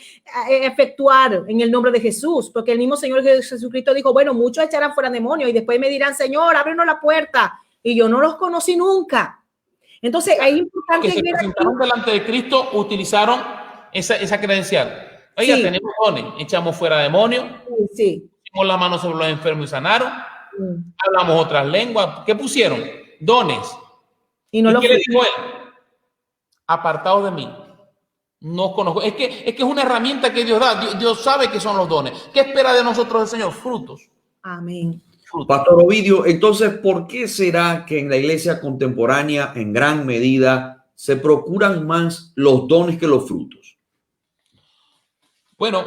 S2: efectuar en el nombre de Jesús, porque el mismo Señor Jesucristo dijo, bueno, muchos echarán fuera demonios y después me dirán, Señor, ábrenos la puerta, y yo no los conocí nunca. Entonces, ahí es importante
S3: que se presentaron delante de Cristo, utilizaron esa credencial. Oiga, sí, tenemos dones, echamos fuera demonios,
S2: sí,
S3: pusimos la mano sobre los enfermos y sanaron, hablamos otras lenguas. ¿Qué pusieron? Dones. ¿Y qué le dijo él? Apartados de mí, no os conozco. Es que es una herramienta que Dios da. Dios sabe que son los dones. ¿Qué espera de nosotros el Señor? Frutos.
S2: Amén.
S1: Pastor Ovidio, entonces, ¿por qué será que en la iglesia contemporánea en gran medida se procuran más los dones que los frutos?
S3: Bueno,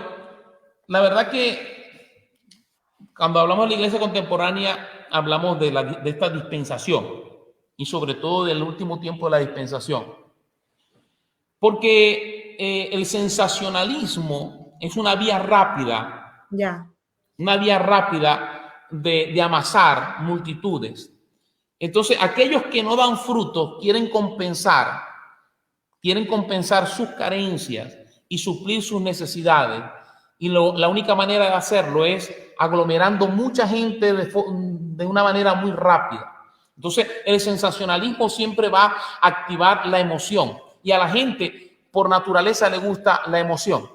S3: la verdad que cuando hablamos de la iglesia contemporánea, hablamos de esta dispensación y sobre todo del último tiempo de la dispensación. Porque el sensacionalismo es una vía rápida, una vía rápida de amasar multitudes. Entonces, aquellos que no dan frutos quieren compensar sus carencias y suplir sus necesidades. Y la única manera de hacerlo es aglomerando mucha gente de una manera muy rápida. Entonces, el sensacionalismo siempre va a activar la emoción. Y a la gente, por naturaleza, le gusta la emoción.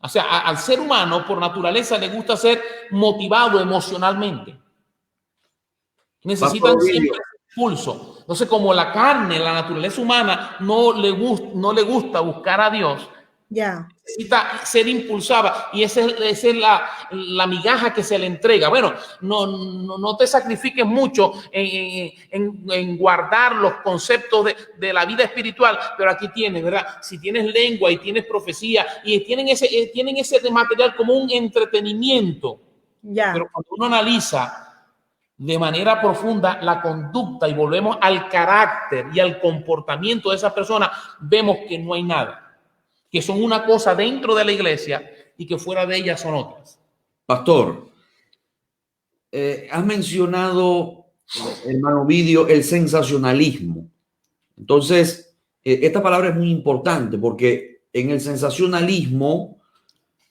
S3: O sea, al ser humano, por naturaleza, le gusta ser motivado emocionalmente. Necesitan siempre impulso. Entonces, como la carne, la naturaleza humana, no le gusta buscar a Dios, necesita ser impulsada, y esa es la migaja que se le entrega. Bueno, no te sacrifiques mucho en guardar los conceptos de la vida espiritual, pero aquí tienes, ¿verdad? Si tienes lengua y tienes profecía y tienen ese material como un entretenimiento, pero cuando uno analiza de manera profunda la conducta y volvemos al carácter y al comportamiento de esa persona, vemos que no hay nada, que son una cosa dentro de la iglesia y que fuera de ella son otras.
S1: Pastor, has mencionado, hermano Ovidio, el sensacionalismo. Entonces, esta palabra es muy importante porque en el sensacionalismo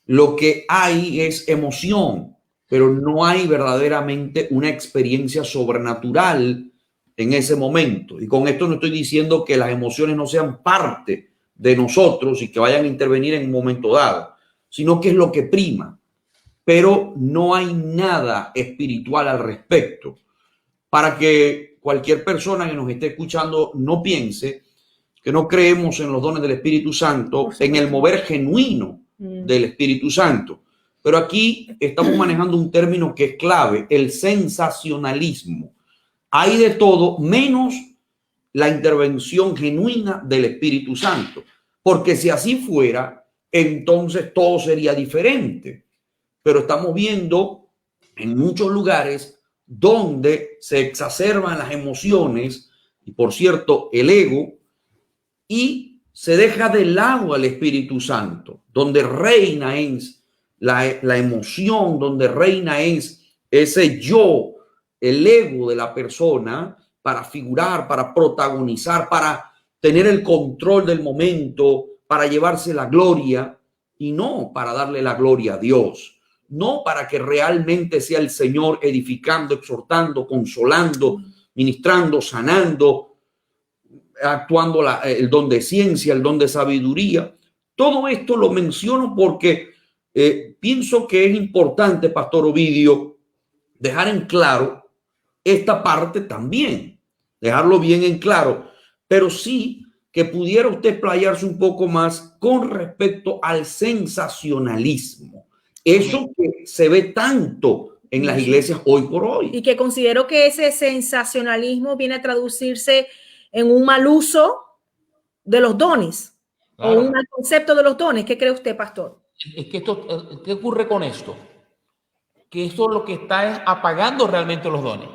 S1: lo que hay es emoción, pero no hay verdaderamente una experiencia sobrenatural en ese momento. Y con esto no estoy diciendo que las emociones no sean parte de nosotros y que vayan a intervenir en un momento dado, sino que es lo que prima. Pero no hay nada espiritual al respecto. Para que cualquier persona que nos esté escuchando no piense que no creemos en los dones del Espíritu Santo, en el mover genuino del Espíritu Santo. Pero aquí estamos manejando un término que es clave, el sensacionalismo. Hay de todo menos la intervención genuina del Espíritu Santo. Porque si así fuera, entonces todo sería diferente. Pero estamos viendo en muchos lugares donde se exacerban las emociones y, por cierto, el ego, y se deja de lado al Espíritu Santo, donde reina es la emoción, donde reina es ese yo, el ego de la persona, para figurar, para protagonizar, para tener el control del momento, para llevarse la gloria, y no para darle la gloria a Dios, no para que realmente sea el Señor edificando, exhortando, consolando, ministrando, sanando. actuando el don de ciencia, el don de sabiduría. Todo esto lo menciono porque pienso que es importante, Pastor Ovidio, dejar en claro esta parte también, dejarlo bien en claro, pero sí que pudiera usted playarse un poco más con respecto al sensacionalismo. Eso que se ve tanto en las iglesias hoy por hoy.
S2: Y que considero que ese sensacionalismo viene a traducirse en un mal uso de los dones, claro, o un mal concepto de los dones. ¿Qué cree usted, pastor?
S3: Es que esto, ¿qué ocurre con esto? Que esto lo que está es apagando realmente los dones.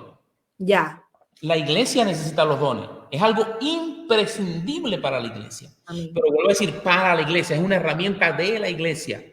S2: Ya.
S3: La iglesia necesita los dones. Es algo imprescindible para la iglesia. Amén. Pero vuelvo a decir, para la iglesia, es una herramienta de la iglesia,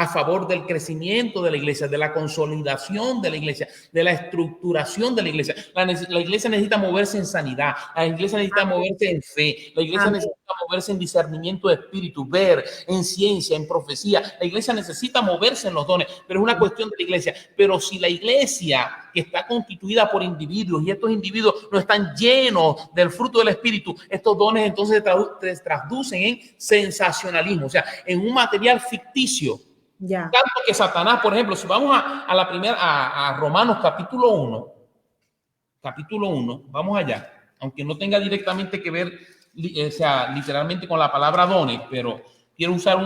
S3: a favor del crecimiento de la iglesia, de la consolidación de la iglesia, de la estructuración de la iglesia. La iglesia necesita moverse en sanidad, la iglesia necesita moverse en fe, la iglesia necesita moverse en discernimiento de espíritu, ver, en ciencia, en profecía. La iglesia necesita moverse en los dones, pero es una cuestión de la iglesia. Pero si la iglesia, que está constituida por individuos, y estos individuos no están llenos del fruto del espíritu, estos dones entonces se traducen en sensacionalismo, o sea, en un material ficticio.
S2: Ya.
S3: Tanto que Satanás, por ejemplo, si vamos a Romanos capítulo 1, vamos allá, aunque no tenga directamente que ver, o sea, literalmente con la palabra dones, pero quiero usar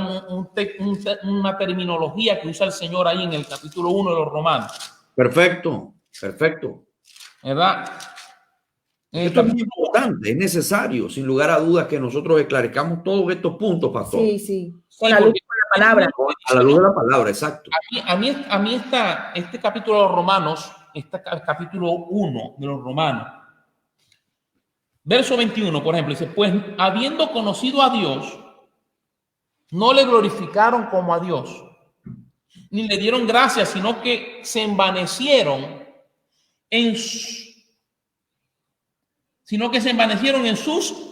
S3: una terminología que usa el Señor ahí en el capítulo 1 de los Romanos.
S1: Perfecto, perfecto.
S3: ¿Verdad?
S1: Esto es muy importante, es necesario, sin lugar a dudas, que nosotros esclarezcamos todos estos puntos, pastor.
S2: Sí, sí. Con la luz de la palabra.
S1: A la luz de la palabra, exacto.
S3: A mí este capítulo de los Romanos, capítulo 1 de los Romanos, verso 21, por ejemplo, dice, pues habiendo conocido a Dios, no le glorificaron como a Dios, ni le dieron gracias, sino que se envanecieron en sus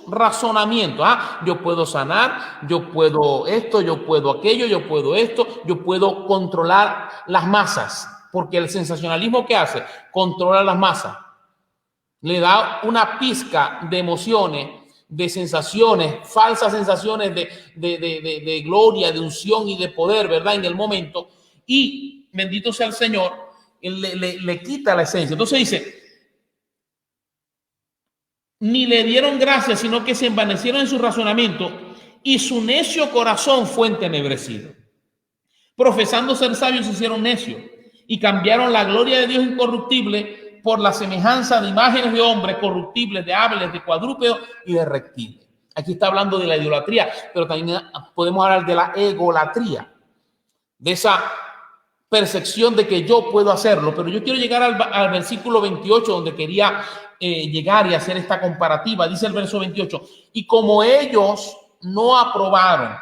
S3: razonamientos. Yo puedo sanar, yo puedo esto, yo puedo aquello, yo puedo esto, yo puedo controlar las masas, porque el sensacionalismo ¿qué hace? Controla las masas. Le da una pizca de emociones, de sensaciones, falsas sensaciones de gloria, de unción y de poder, ¿verdad? En el momento, y bendito sea el Señor, le quita la esencia. Entonces dice, ni le dieron gracias, sino que se envanecieron en su razonamiento y su necio corazón fue entenebrecido. Profesando ser sabios, se hicieron necios y cambiaron la gloria de Dios incorruptible por la semejanza de imágenes de hombres corruptibles, de aves, de cuadrúpedos y de reptiles. Aquí está hablando de la idolatría, pero también podemos hablar de la egolatría, de esa percepción de que yo puedo hacerlo. Pero yo quiero llegar al versículo 28, donde quería llegar y hacer esta comparativa. Dice el verso 28, y como ellos no aprobaron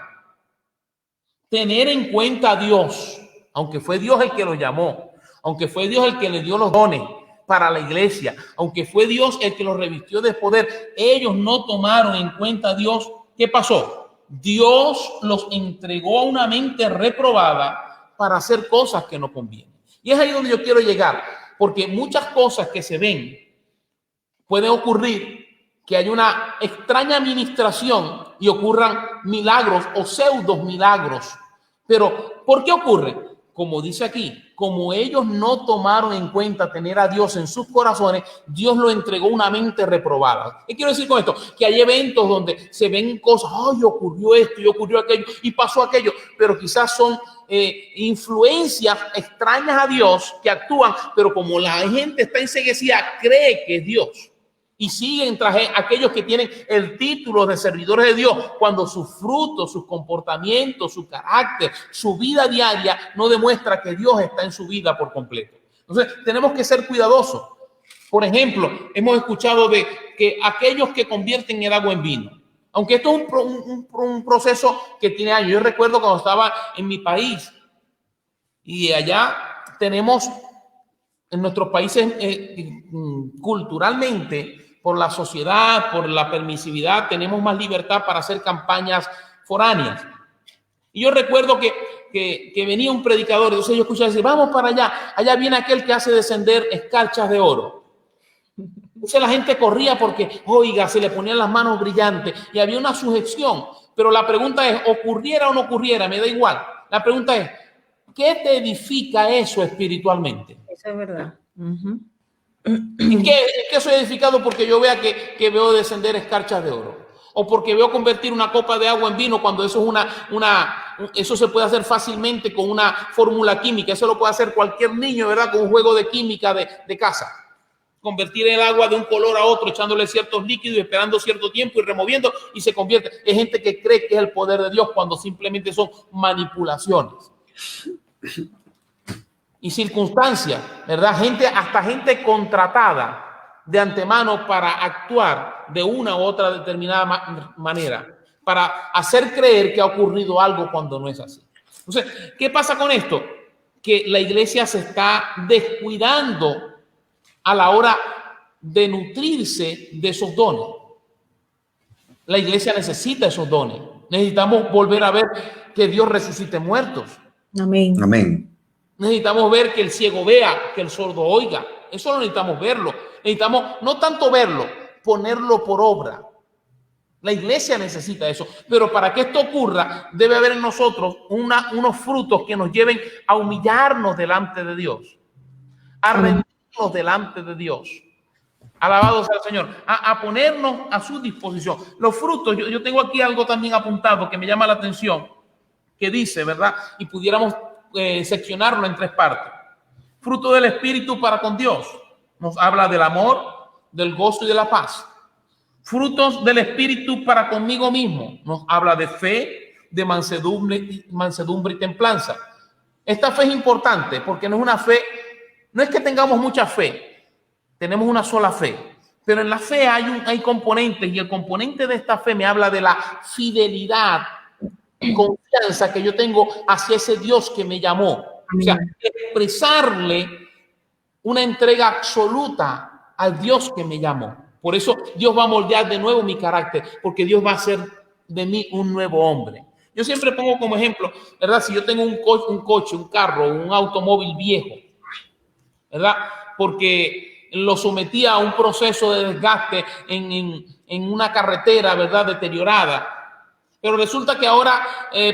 S3: tener en cuenta a Dios, aunque fue Dios el que lo llamó, aunque fue Dios el que le dio los dones para la iglesia, aunque fue Dios el que los revistió de poder, ellos no tomaron en cuenta a Dios. ¿Qué pasó? Dios los entregó a una mente reprobada para hacer cosas que no convienen. Y es ahí donde yo quiero llegar, porque muchas cosas que se ven pueden ocurrir, que haya una extraña administración y ocurran milagros o pseudos milagros. Pero, ¿por qué ocurre? Como dice aquí, como ellos no tomaron en cuenta tener a Dios en sus corazones, Dios lo entregó una mente reprobada. ¿Qué quiero decir con esto? Que hay eventos donde se ven cosas, ¡ay, ocurrió esto y ocurrió aquello y pasó aquello! Pero quizás son influencias extrañas a Dios que actúan, pero como la gente está enceguecida, cree que es Dios. Y siguen tras aquellos que tienen el título de servidores de Dios, cuando sus frutos, sus comportamientos, su carácter, su vida diaria no demuestra que Dios está en su vida por completo. Entonces, tenemos que ser cuidadosos. Por ejemplo, hemos escuchado de que aquellos que convierten el agua en vino, aunque esto es un proceso que tiene años. Yo recuerdo cuando estaba en mi país y allá tenemos en nuestros países culturalmente, por la sociedad, por la permisividad, tenemos más libertad para hacer campañas foráneas. Y yo recuerdo que venía un predicador, entonces yo escuchaba decir, vamos para allá, allá viene aquel que hace descender escarchas de oro. Entonces la gente corría porque, oiga, se le ponían las manos brillantes y había una sujeción. Pero la pregunta es, ocurriera o no ocurriera, me da igual. La pregunta es, ¿qué te edifica eso espiritualmente?
S2: Eso es verdad.
S3: ¿En qué soy edificado? Porque yo vea que veo descender escarchas de oro. O porque veo convertir una copa de agua en vino, cuando eso es eso se puede hacer fácilmente con una fórmula química. Eso lo puede hacer cualquier niño, ¿verdad? Con un juego de química de casa. Convertir el agua de un color a otro, echándole ciertos líquidos, esperando cierto tiempo y removiendo, y se convierte. Es gente que cree que es el poder de Dios cuando simplemente son manipulaciones y circunstancias, ¿verdad? Hasta gente contratada de antemano para actuar de una u otra determinada manera, para hacer creer que ha ocurrido algo cuando no es así. Entonces, ¿qué pasa con esto? Que la iglesia se está descuidando a la hora de nutrirse de esos dones. La iglesia necesita esos dones. Necesitamos volver a ver que Dios resucite muertos.
S2: Amén.
S1: Amén.
S3: Necesitamos ver que el ciego vea, que el sordo oiga. Eso lo necesitamos verlo. Necesitamos no tanto verlo, ponerlo por obra. La iglesia necesita eso. Pero para que esto ocurra, debe haber en nosotros unos frutos que nos lleven a humillarnos delante de Dios, a rendirnos delante de Dios. Alabado sea el Señor. A ponernos a su disposición. Los frutos, yo tengo aquí algo también apuntado que me llama la atención, que dice, ¿verdad? Y pudiéramos seccionarlo en 3 partes. Fruto del Espíritu para con Dios. Nos habla del amor, del gozo y de la paz. Frutos del Espíritu para conmigo mismo. Nos habla de fe, de mansedumbre y templanza. Esta fe es importante porque no es una fe, no es que tengamos mucha fe, tenemos una sola fe. Pero en la fe hay componentes, y el componente de esta fe me habla de la fidelidad, confianza que yo tengo hacia ese Dios que me llamó. O sea, expresarle una entrega absoluta al Dios que me llamó. Por eso Dios va a moldear de nuevo mi carácter, porque Dios va a hacer de mí un nuevo hombre. Yo siempre pongo como ejemplo, ¿verdad? Si yo tengo un coche, un carro, un automóvil viejo, ¿verdad? Porque lo sometí a un proceso de desgaste en una carretera, ¿verdad? Deteriorada. Pero resulta que ahora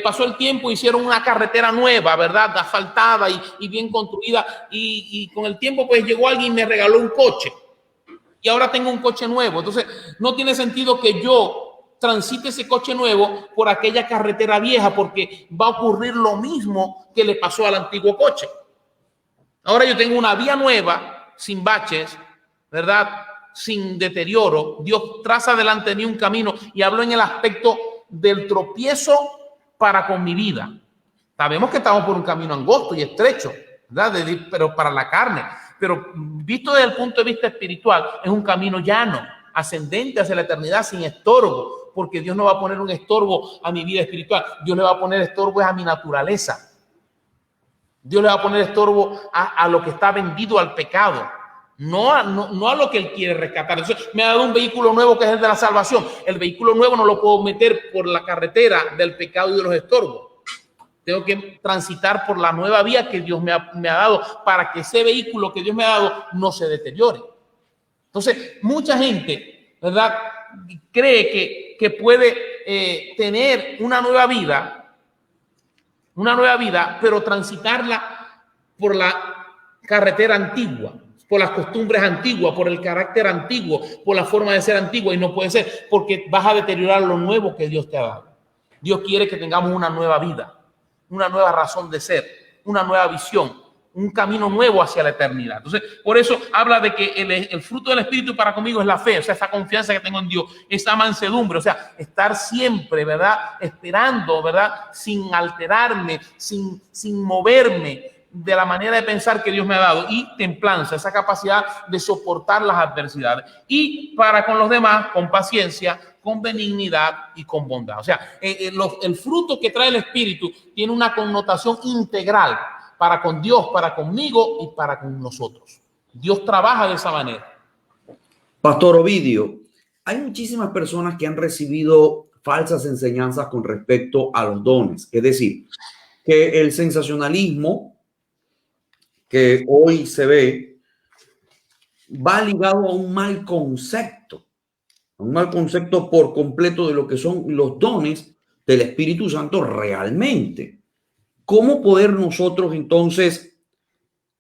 S3: pasó el tiempo, hicieron una carretera nueva, ¿verdad? Asfaltada y bien construida. Y con el tiempo, pues llegó alguien y me regaló un coche. Y ahora tengo un coche nuevo. Entonces, no tiene sentido que yo transite ese coche nuevo por aquella carretera vieja, porque va a ocurrir lo mismo que le pasó al antiguo coche. Ahora yo tengo una vía nueva, sin baches, ¿verdad? Sin deterioro. Dios traza delante de mí un camino, y hablo en el aspecto del tropiezo para con mi vida. Sabemos que estamos por un camino angosto y estrecho, ¿verdad? Pero para la carne. Pero visto desde el punto de vista espiritual, es un camino llano, ascendente hacia la eternidad, sin estorbo, porque Dios no va a poner un estorbo a mi vida espiritual. Dios le va a poner estorbo a mi naturaleza. Dios le va a poner estorbo a lo que está vendido al pecado, no a lo que Él quiere rescatar. Entonces, me ha dado un vehículo nuevo que es el de la salvación. El vehículo nuevo no lo puedo meter por la carretera del pecado y de los estorbos. Tengo que transitar por la nueva vía que Dios me ha dado, para que ese vehículo que Dios me ha dado no se deteriore. Entonces, mucha gente, ¿verdad?, cree que puede tener una nueva vida, pero transitarla por la carretera antigua, por las costumbres antiguas, por el carácter antiguo, por la forma de ser antigua, y no puede ser, porque vas a deteriorar lo nuevo que Dios te ha dado. Dios quiere que tengamos una nueva vida, una nueva razón de ser, una nueva visión, un camino nuevo hacia la eternidad. Entonces, por eso habla de que el fruto del Espíritu para conmigo es la fe, o sea, esa confianza que tengo en Dios, esa mansedumbre, o sea, estar siempre, ¿verdad?, esperando, ¿verdad?, sin alterarme, sin moverme de la manera de pensar que Dios me ha dado, y templanza, esa capacidad de soportar las adversidades, y para con los demás, con paciencia, con benignidad y con bondad. O sea, el fruto que trae el Espíritu tiene una connotación integral para con Dios, para conmigo y para con nosotros. Dios trabaja de esa manera.
S1: Pastor Ovidio, hay muchísimas personas que han recibido falsas enseñanzas con respecto a los dones. Es decir, que el sensacionalismo que hoy se ve va ligado a un mal concepto por completo de lo que son los dones del Espíritu Santo realmente. ¿Cómo poder nosotros entonces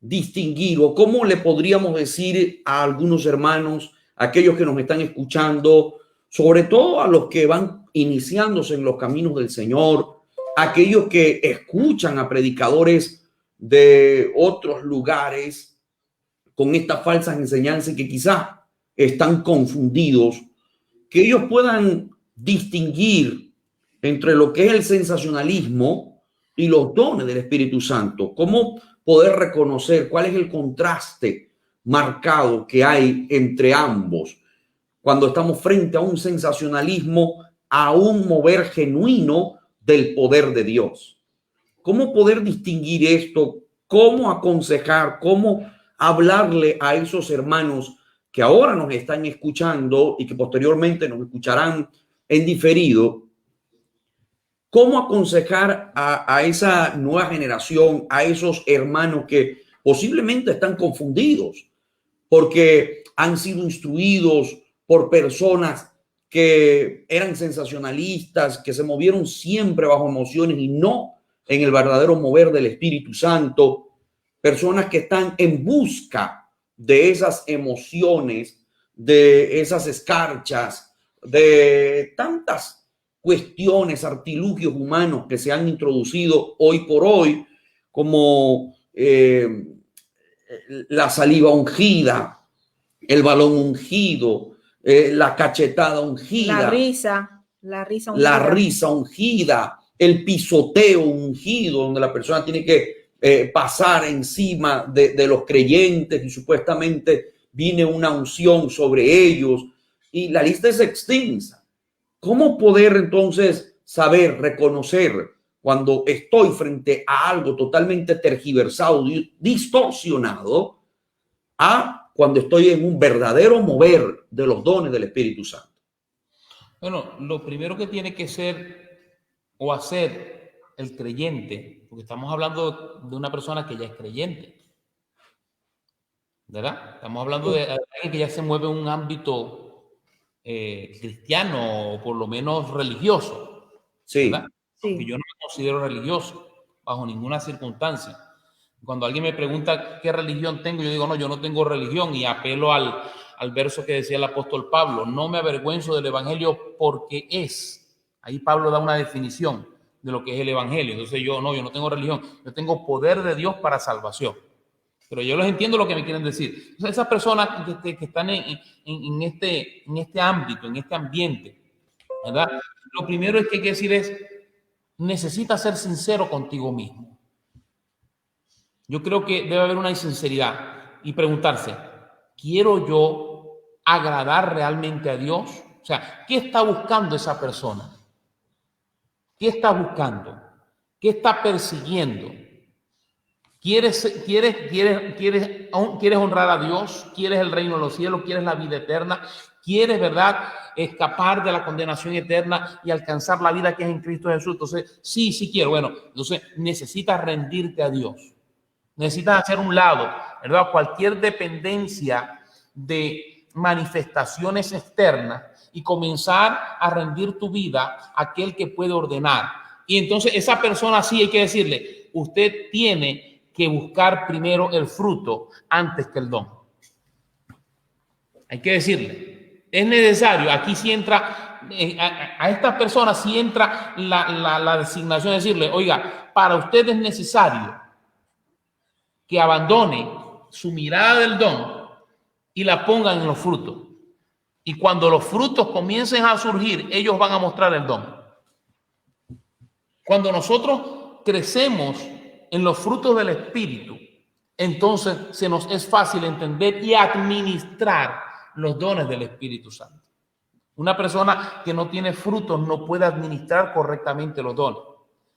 S1: distinguir o cómo le podríamos decir a algunos hermanos, aquellos que nos están escuchando, sobre todo a los que van iniciándose en los caminos del Señor, aquellos que escuchan a predicadores de otros lugares con estas falsas enseñanzas y que quizá están confundidos, que ellos puedan distinguir entre lo que es el sensacionalismo y los dones del Espíritu Santo? ¿Cómo poder reconocer cuál es el contraste marcado que hay entre ambos cuando estamos frente a un sensacionalismo, a un mover genuino del poder de Dios? ¿Cómo poder distinguir esto? ¿Cómo aconsejar? ¿Cómo hablarle a esos hermanos que ahora nos están escuchando y que posteriormente nos escucharán en diferido? ¿Cómo aconsejar a esa nueva generación, a esos hermanos que posiblemente están confundidos porque han sido instruidos por personas que eran sensacionalistas, que se movieron siempre bajo emociones y no en el verdadero mover del Espíritu Santo? Personas que están en busca de esas emociones, de esas escarchas, de tantas cuestiones, artilugios humanos que se han introducido hoy por hoy, como la saliva ungida, el balón ungido, la cachetada ungida,
S2: la
S1: risa ungida, el pisoteo ungido, donde la persona tiene que pasar encima de los creyentes y supuestamente viene una unción sobre ellos, y la lista es extensa. ¿Cómo poder entonces saber, reconocer cuando estoy frente a algo totalmente tergiversado, distorsionado, a cuando estoy en un verdadero mover de los dones del Espíritu Santo?
S3: Bueno, lo primero que tiene que ser o hacer el creyente, porque estamos hablando de una persona que ya es creyente, ¿verdad? Estamos hablando de alguien que ya se mueve en un ámbito cristiano o por lo menos religioso.
S1: Sí.
S3: ¿Verdad? Porque yo no me considero religioso bajo ninguna circunstancia. Cuando alguien me pregunta qué religión tengo, yo digo, no, yo no tengo religión, y apelo al verso que decía el apóstol Pablo: no me avergüenzo del evangelio porque es. Ahí Pablo da una definición de lo que es el evangelio. Entonces yo no tengo religión, yo tengo poder de Dios para salvación. Pero yo les entiendo lo que me quieren decir. Entonces, esas personas que están en este ámbito, en este ambiente, ¿verdad? Lo primero que hay que decir es: necesitas ser sincero contigo mismo. Yo creo que debe haber una sinceridad y preguntarse: ¿quiero yo agradar realmente a Dios? O sea, ¿qué está buscando esa persona? ¿Qué está buscando? ¿Qué está persiguiendo? ¿Quieres honrar a Dios? ¿Quieres el reino de los cielos? ¿Quieres la vida eterna? ¿Quieres, verdad, escapar de la condenación eterna y alcanzar la vida que es en Cristo Jesús? Entonces, sí quiero. Bueno, entonces necesitas rendirte a Dios. Necesitas hacer un lado, ¿verdad?, cualquier dependencia de manifestaciones externas y comenzar a rendir tu vida a aquel que puede ordenar. Y entonces esa persona, sí hay que decirle: usted tiene que buscar primero el fruto antes que el don. Hay que decirle, es necesario. Aquí sí entra, a estas personas sí entra la designación de decirle: oiga, para usted es necesario que abandone su mirada del don y la pongan en los frutos. Y cuando los frutos comiencen a surgir, ellos van a mostrar el don. Cuando nosotros crecemos en los frutos del Espíritu, entonces se nos es fácil entender y administrar los dones del Espíritu Santo. Una persona que no tiene frutos no puede administrar correctamente los dones.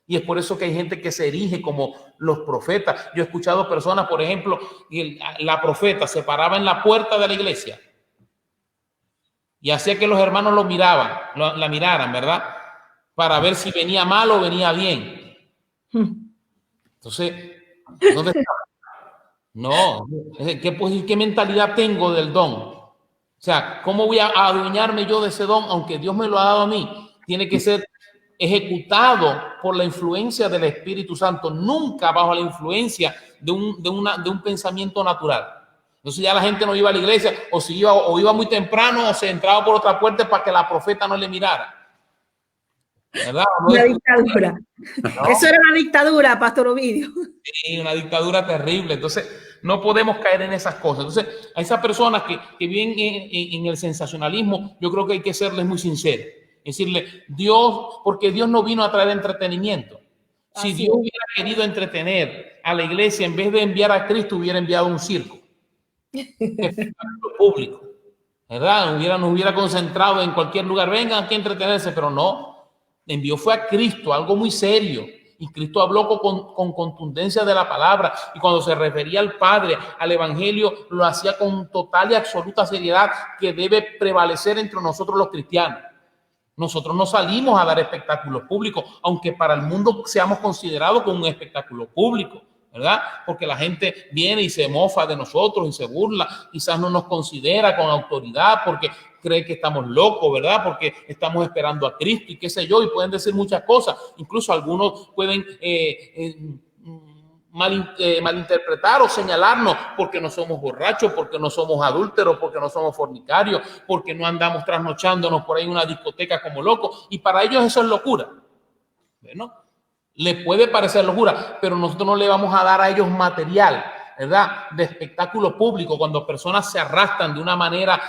S3: Y es por eso que hay gente que se erige como los profetas. Yo he escuchado personas, por ejemplo, la profeta se paraba en la puerta de la iglesia y hacía que los hermanos la miraran, ¿verdad?, para ver si venía mal o venía bien. Entonces, ¿dónde está? No, ¿qué mentalidad tengo del don? O sea, ¿cómo voy a adueñarme yo de ese don, aunque Dios me lo ha dado a mí? Tiene que ser ejecutado por la influencia del Espíritu Santo, nunca bajo la influencia de un pensamiento natural. Entonces ya la gente no iba a la iglesia, o si iba, o iba muy temprano, o se entraba por otra puerta para que la profeta no le mirara. ¿Verdad?
S2: Una dictadura. ¿No? Eso era una dictadura, Pastor Ovidio.
S3: Sí, una dictadura terrible. Entonces, no podemos caer en esas cosas. Entonces, a esas personas que viven en el sensacionalismo, yo creo que hay que serles muy sinceros. Decirle, Dios, porque Dios no vino a traer entretenimiento. Si Dios hubiera querido entretener a la iglesia, en vez de enviar a Cristo, hubiera enviado un circo. Espectáculo público. ¿Verdad? Nos hubiera concentrado en cualquier lugar. Vengan aquí a entretenerse, pero no. Envió fue a Cristo, algo muy serio. Y Cristo habló con contundencia de la palabra. Y cuando se refería al Padre, al Evangelio, lo hacía con total y absoluta seriedad que debe prevalecer entre nosotros los cristianos. Nosotros no salimos a dar espectáculos públicos, aunque para el mundo seamos considerados como un espectáculo público, ¿verdad? Porque la gente viene y se mofa de nosotros y se burla, quizás no nos considera con autoridad porque cree que estamos locos, ¿verdad? Porque estamos esperando a Cristo y qué sé yo, y pueden decir muchas cosas. Incluso algunos pueden malinterpretar o señalarnos porque no somos borrachos, porque no somos adúlteros, porque no somos fornicarios, porque no andamos trasnochándonos por ahí en una discoteca como locos, y para ellos eso es locura. Bueno, le puede parecer locura, pero nosotros no le vamos a dar a ellos material, ¿verdad?, de espectáculo público, cuando personas se arrastran de una manera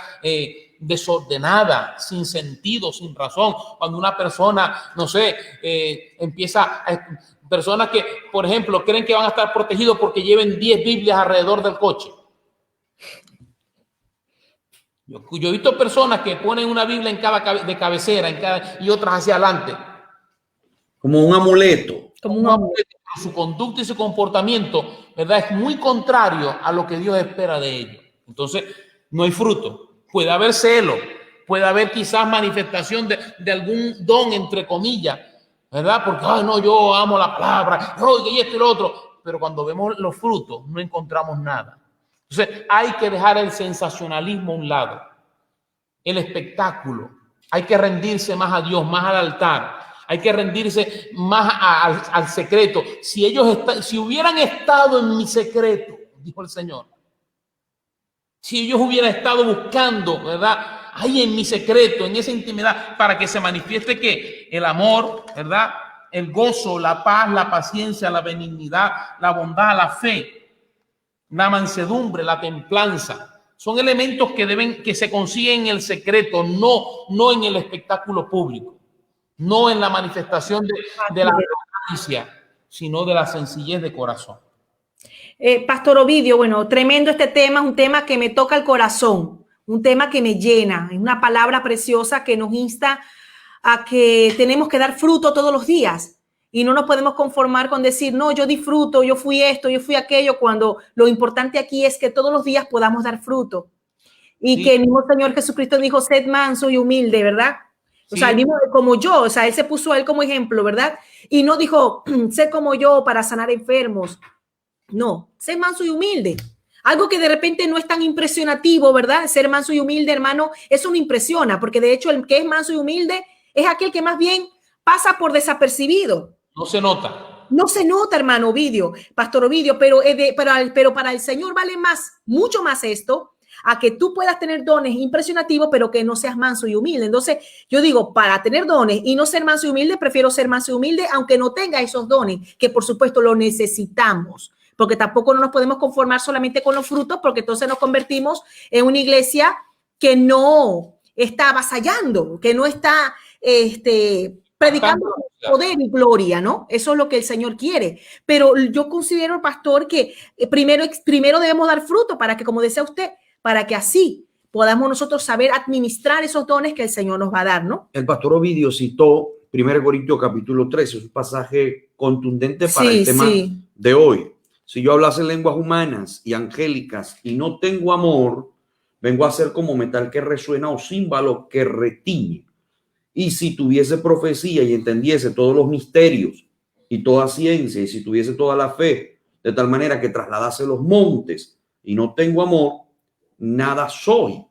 S3: desordenada, sin sentido, sin razón, cuando una persona, no sé, empieza a... Personas que, por ejemplo, creen que van a estar protegidos porque lleven 10 Biblias alrededor del coche. Yo he visto personas que ponen una Biblia en cada de cabecera y otras hacia adelante.
S1: Como un amuleto.
S2: Como un amuleto.
S3: Su conducta y su comportamiento, ¿verdad?, es muy contrario a lo que Dios espera de ellos. Entonces, no hay fruto. Puede haber celo, puede haber quizás manifestación de algún don, entre comillas, ¿verdad? Porque, ay, no, yo amo la palabra, y esto y lo otro. Pero cuando vemos los frutos, no encontramos nada. Entonces, hay que dejar el sensacionalismo a un lado, el espectáculo. Hay que rendirse más a Dios, más al altar. Hay que rendirse más al secreto. Si hubieran estado en mi secreto, dijo el Señor, si ellos hubieran estado buscando, ¿verdad?, ahí en mi secreto, en esa intimidad, para que se manifieste que el amor, ¿verdad?, el gozo, la paz, la paciencia, la benignidad, la bondad, la fe, la mansedumbre, la templanza, son elementos que se consiguen en el secreto, no en el espectáculo público, no en la manifestación de la arrogancia, sino de la sencillez de corazón.
S2: Pastor Ovidio, bueno, tremendo este tema, es un tema que me toca el corazón, un tema que me llena, es una palabra preciosa que nos insta a que tenemos que dar fruto todos los días y no nos podemos conformar con decir, no, yo disfruto, yo fui esto, yo fui aquello, cuando lo importante aquí es que todos los días podamos dar fruto. Y sí, que el mismo Señor Jesucristo dijo, sed manso y humilde, ¿verdad? Sí. O sea, el mismo como yo, o sea, él se puso a él como ejemplo, ¿verdad? Y no dijo, sé como yo para sanar enfermos. No, sé manso y humilde. Algo que de repente no es tan impresionativo, ¿verdad? Ser manso y humilde, hermano, eso no impresiona, porque de hecho el que es manso y humilde es aquel que más bien pasa por desapercibido.
S3: No se nota.
S2: No se nota, hermano Ovidio, Pastor Ovidio, pero para el Señor vale más, mucho más esto, a que tú puedas tener dones impresionativos, pero que no seas manso y humilde. Entonces, yo digo, para tener dones y no ser manso y humilde, prefiero ser manso y humilde, aunque no tenga esos dones, que por supuesto lo necesitamos, porque tampoco nos podemos conformar solamente con los frutos, porque entonces nos convertimos en una iglesia que no está avasallando, que no está predicando poder y gloria, ¿no? Eso es lo que el Señor quiere. Pero yo considero, pastor, que primero debemos dar fruto para que, como decía usted, para que así podamos nosotros saber administrar esos dones que el Señor nos va a dar, ¿no?
S1: El pastor Ovidio citó 1 Corintios capítulo 13, es un pasaje contundente para el tema de hoy. Si yo hablase lenguas humanas y angélicas y no tengo amor, vengo a ser como metal que resuena o címbalo que retiñe. Y si tuviese profecía y entendiese todos los misterios y toda ciencia, y si tuviese toda la fe de tal manera que trasladase los montes y no tengo amor, nada soy.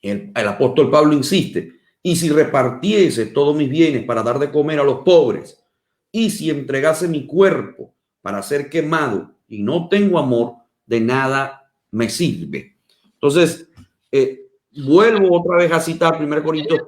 S1: El apóstol Pablo insiste, y si repartiese todos mis bienes para dar de comer a los pobres, y si entregase mi cuerpo para ser quemado y no tengo amor, de nada me sirve. Entonces, vuelvo otra vez a citar 1 Corintios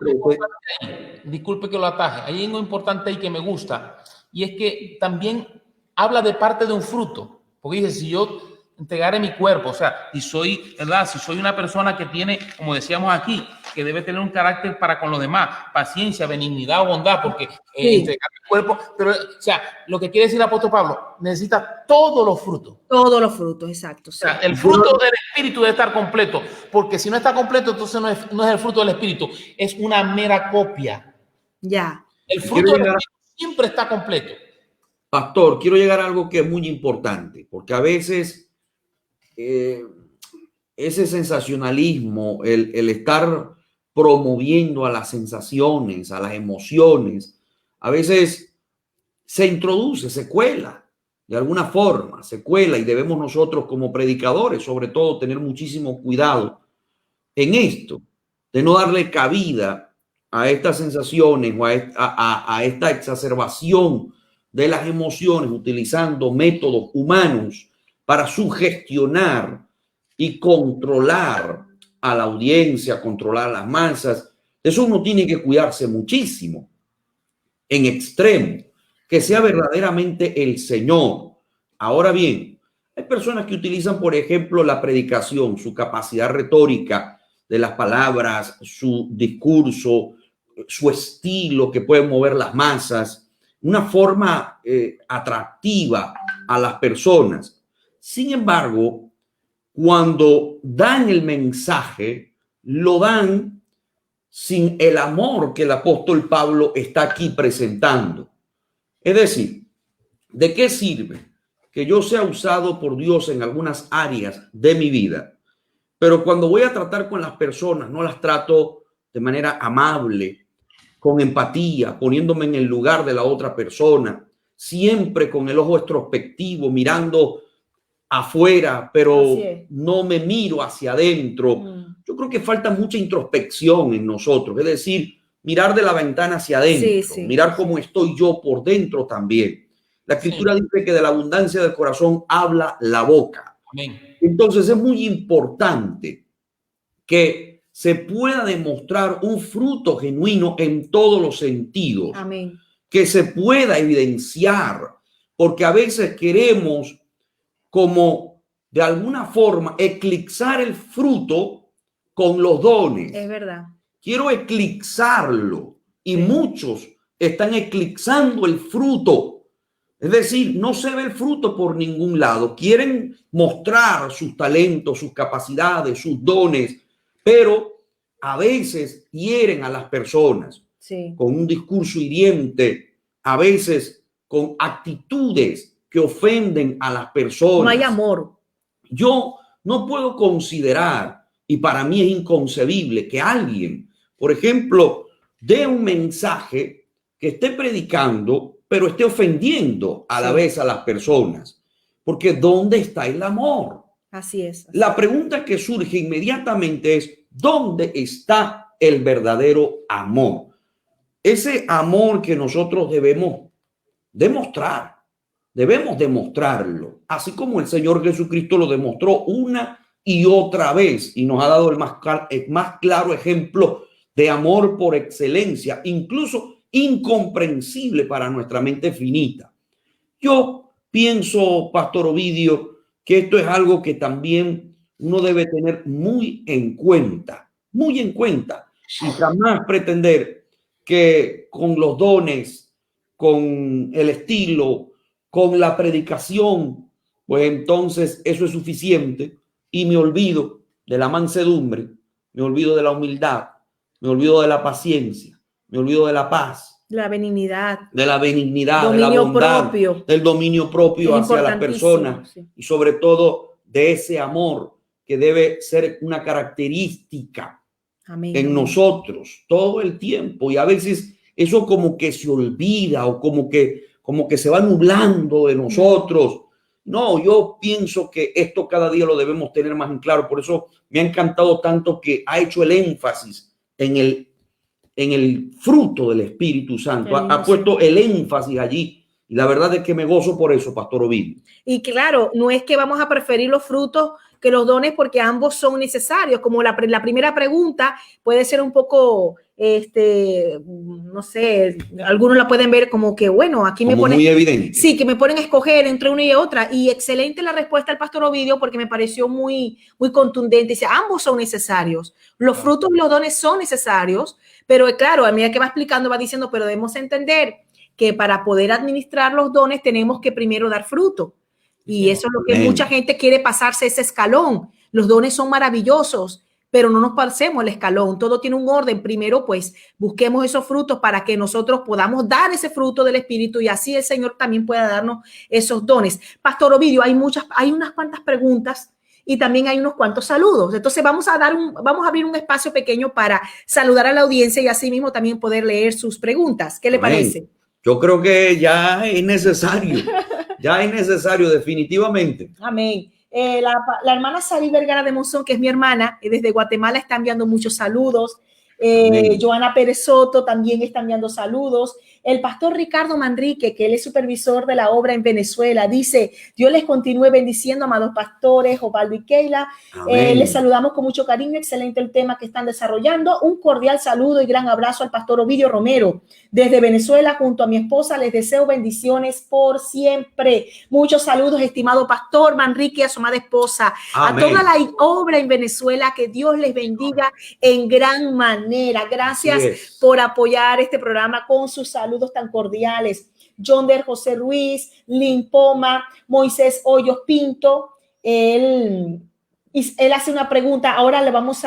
S1: 13.
S3: Disculpe que lo ataje. Hay algo importante ahí que me gusta, y es que también habla de parte de un fruto, porque dice, si yo entregare mi cuerpo, o sea, si soy, ¿verdad? Si soy una persona que tiene, como decíamos aquí, que debe tener un carácter para con los demás, paciencia, benignidad o bondad, porque entregar mi cuerpo, pero, o sea, lo que quiere decir el apóstol Pablo, necesita todos los frutos.
S2: Todos los frutos, exacto. Sí.
S3: O sea, el fruto del Espíritu debe estar completo, porque si no está completo, entonces no es el fruto del Espíritu, es una mera copia.
S2: Ya.
S3: El fruto del Espíritu siempre está completo.
S1: Pastor, quiero llegar a algo que es muy importante, porque a veces ese sensacionalismo, el estar promoviendo a las sensaciones, a las emociones, a veces se introduce, se cuela de alguna forma, se cuela, y debemos nosotros como predicadores, sobre todo, tener muchísimo cuidado en esto, de no darle cabida a estas sensaciones o a esta exacerbación de las emociones, utilizando métodos humanos para sugestionar y controlar a la audiencia, controlar a las masas. Eso uno tiene que cuidarse muchísimo, en extremo, que sea verdaderamente el Señor. Ahora bien, hay personas que utilizan, por ejemplo, la predicación, su capacidad retórica de las palabras, su discurso, su estilo que puede mover las masas, una forma atractiva a las personas. Sin embargo, cuando dan el mensaje, lo dan sin el amor que el apóstol Pablo está aquí presentando. Es decir, ¿de qué sirve que yo sea usado por Dios en algunas áreas de mi vida, pero cuando voy a tratar con las personas no las trato de manera amable, con empatía, poniéndome en el lugar de la otra persona, siempre con el ojo introspectivo, mirando afuera, pero no me miro hacia adentro? Yo creo que falta mucha introspección en nosotros, es decir, mirar de la ventana hacia adentro, mirar cómo estoy yo por dentro también. La Escritura dice que de la abundancia del corazón habla la boca.
S3: Amén.
S1: Entonces es muy importante que se pueda demostrar un fruto genuino en todos los sentidos.
S2: Amén.
S1: Que se pueda evidenciar, porque a veces queremos como de alguna forma eclipsar el fruto con los dones.
S2: Es verdad.
S1: Quiero eclipsarlo, y muchos están eclipsando el fruto. Es decir, no se ve el fruto por ningún lado. Quieren mostrar sus talentos, sus capacidades, sus dones, pero a veces hieren a las personas con un discurso hiriente, a veces con actitudes que ofenden a las personas.
S2: No hay amor.
S1: Yo no puedo considerar, y para mí es inconcebible, que alguien, por ejemplo, dé un mensaje que esté predicando, pero esté ofendiendo a la vez a las personas. Porque ¿dónde está el amor?
S2: Así es.
S1: La pregunta que surge inmediatamente es, ¿dónde está el verdadero amor? Ese amor que nosotros debemos demostrar. Debemos demostrarlo, así como el Señor Jesucristo lo demostró una y otra vez, y nos ha dado el más claro ejemplo de amor por excelencia, incluso incomprensible para nuestra mente finita. Yo pienso, Pastor Ovidio, que esto es algo que también uno debe tener muy en cuenta, y jamás pretender que con los dones, con el estilo, con la predicación, pues entonces eso es suficiente, y me olvido de la mansedumbre, me olvido de la humildad, me olvido de la paciencia, me olvido de la paz,
S2: la benignidad,
S1: de la benignidad,
S2: dominio
S1: de la bondad,
S2: propio,
S1: del dominio propio hacia las personas, y sobre todo de ese amor que debe ser una característica en nosotros todo el tiempo. Y a veces eso como que se olvida, o como que se va nublando de nosotros, No, yo pienso que esto cada día lo debemos tener más en claro. Por eso me ha encantado tanto que ha hecho el énfasis en el fruto del Espíritu Santo. Ha puesto el énfasis allí. Y la verdad es que me gozo por eso, Pastor Ovidio.
S2: Y claro, no es que vamos a preferir los frutos que los dones porque ambos son necesarios. Como la primera pregunta puede ser un poco, no sé, algunos la pueden ver como que, bueno, aquí
S1: como
S2: me ponen...
S1: muy evidente.
S2: Sí, que me ponen a escoger entre una y otra. Y excelente la respuesta del Pastor Ovidio porque me pareció muy, muy contundente. Dice, ambos son necesarios. Los frutos y los dones son necesarios. Pero claro, a medida que va explicando, va diciendo, pero debemos entender que para poder administrar los dones tenemos que primero dar fruto. Y eso es lo que mucha gente quiere pasarse ese escalón. Los dones son maravillosos, pero no nos pasemos el escalón. Todo tiene un orden. Primero, pues, busquemos esos frutos para que nosotros podamos dar ese fruto del Espíritu y así el Señor también pueda darnos esos dones. Pastor Ovidio, hay unas cuantas preguntas y también hay unos cuantos saludos. Entonces vamos a abrir un espacio pequeño para saludar a la audiencia y así mismo también poder leer sus preguntas. ¿Qué le parece?
S1: Yo creo que ya es necesario, definitivamente.
S2: Amén. La hermana Sari Vergara de Monzón, que es mi hermana, desde Guatemala está enviando muchos saludos. Joana Pérez Soto también está enviando saludos. El pastor Ricardo Manrique, que él es supervisor de la obra en Venezuela, dice: Dios les continúe bendiciendo, amados pastores, Osvaldo y Keila. Les saludamos con mucho cariño. Excelente el tema que están desarrollando. Un cordial saludo y gran abrazo al pastor Ovidio Romero. Desde Venezuela, junto a mi esposa, les deseo bendiciones por siempre. Muchos saludos, estimado pastor Manrique, a su amada esposa. Amén. A toda la obra en Venezuela, que Dios les bendiga en gran manera. Gracias por apoyar este programa con sus saludos tan cordiales. John Der José Ruiz, Lin Poma, Moisés Hoyos Pinto. Él hace una pregunta. Ahora le vamos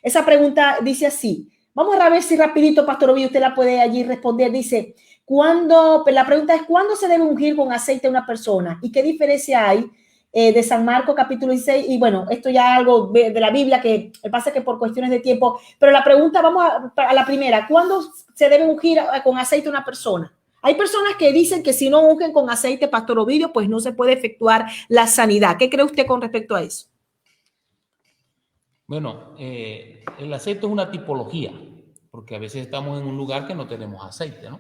S2: esa pregunta dice así. Vamos a ver si rapidito, Pastor Ovidio, usted la puede allí responder. Dice, la pregunta es, ¿cuándo se debe ungir con aceite a una persona? ¿Y qué diferencia hay de San Marcos capítulo 16? Y bueno, esto ya es algo de la Biblia que pasa que por cuestiones de tiempo, pero la pregunta, vamos a la primera, ¿cuándo se debe ungir con aceite a una persona? Hay personas que dicen que si no ungen con aceite, Pastor Ovidio, pues no se puede efectuar la sanidad. ¿Qué cree usted con respecto a eso?
S3: Bueno, el aceite es una tipología, porque a veces estamos en un lugar que no tenemos aceite, ¿no?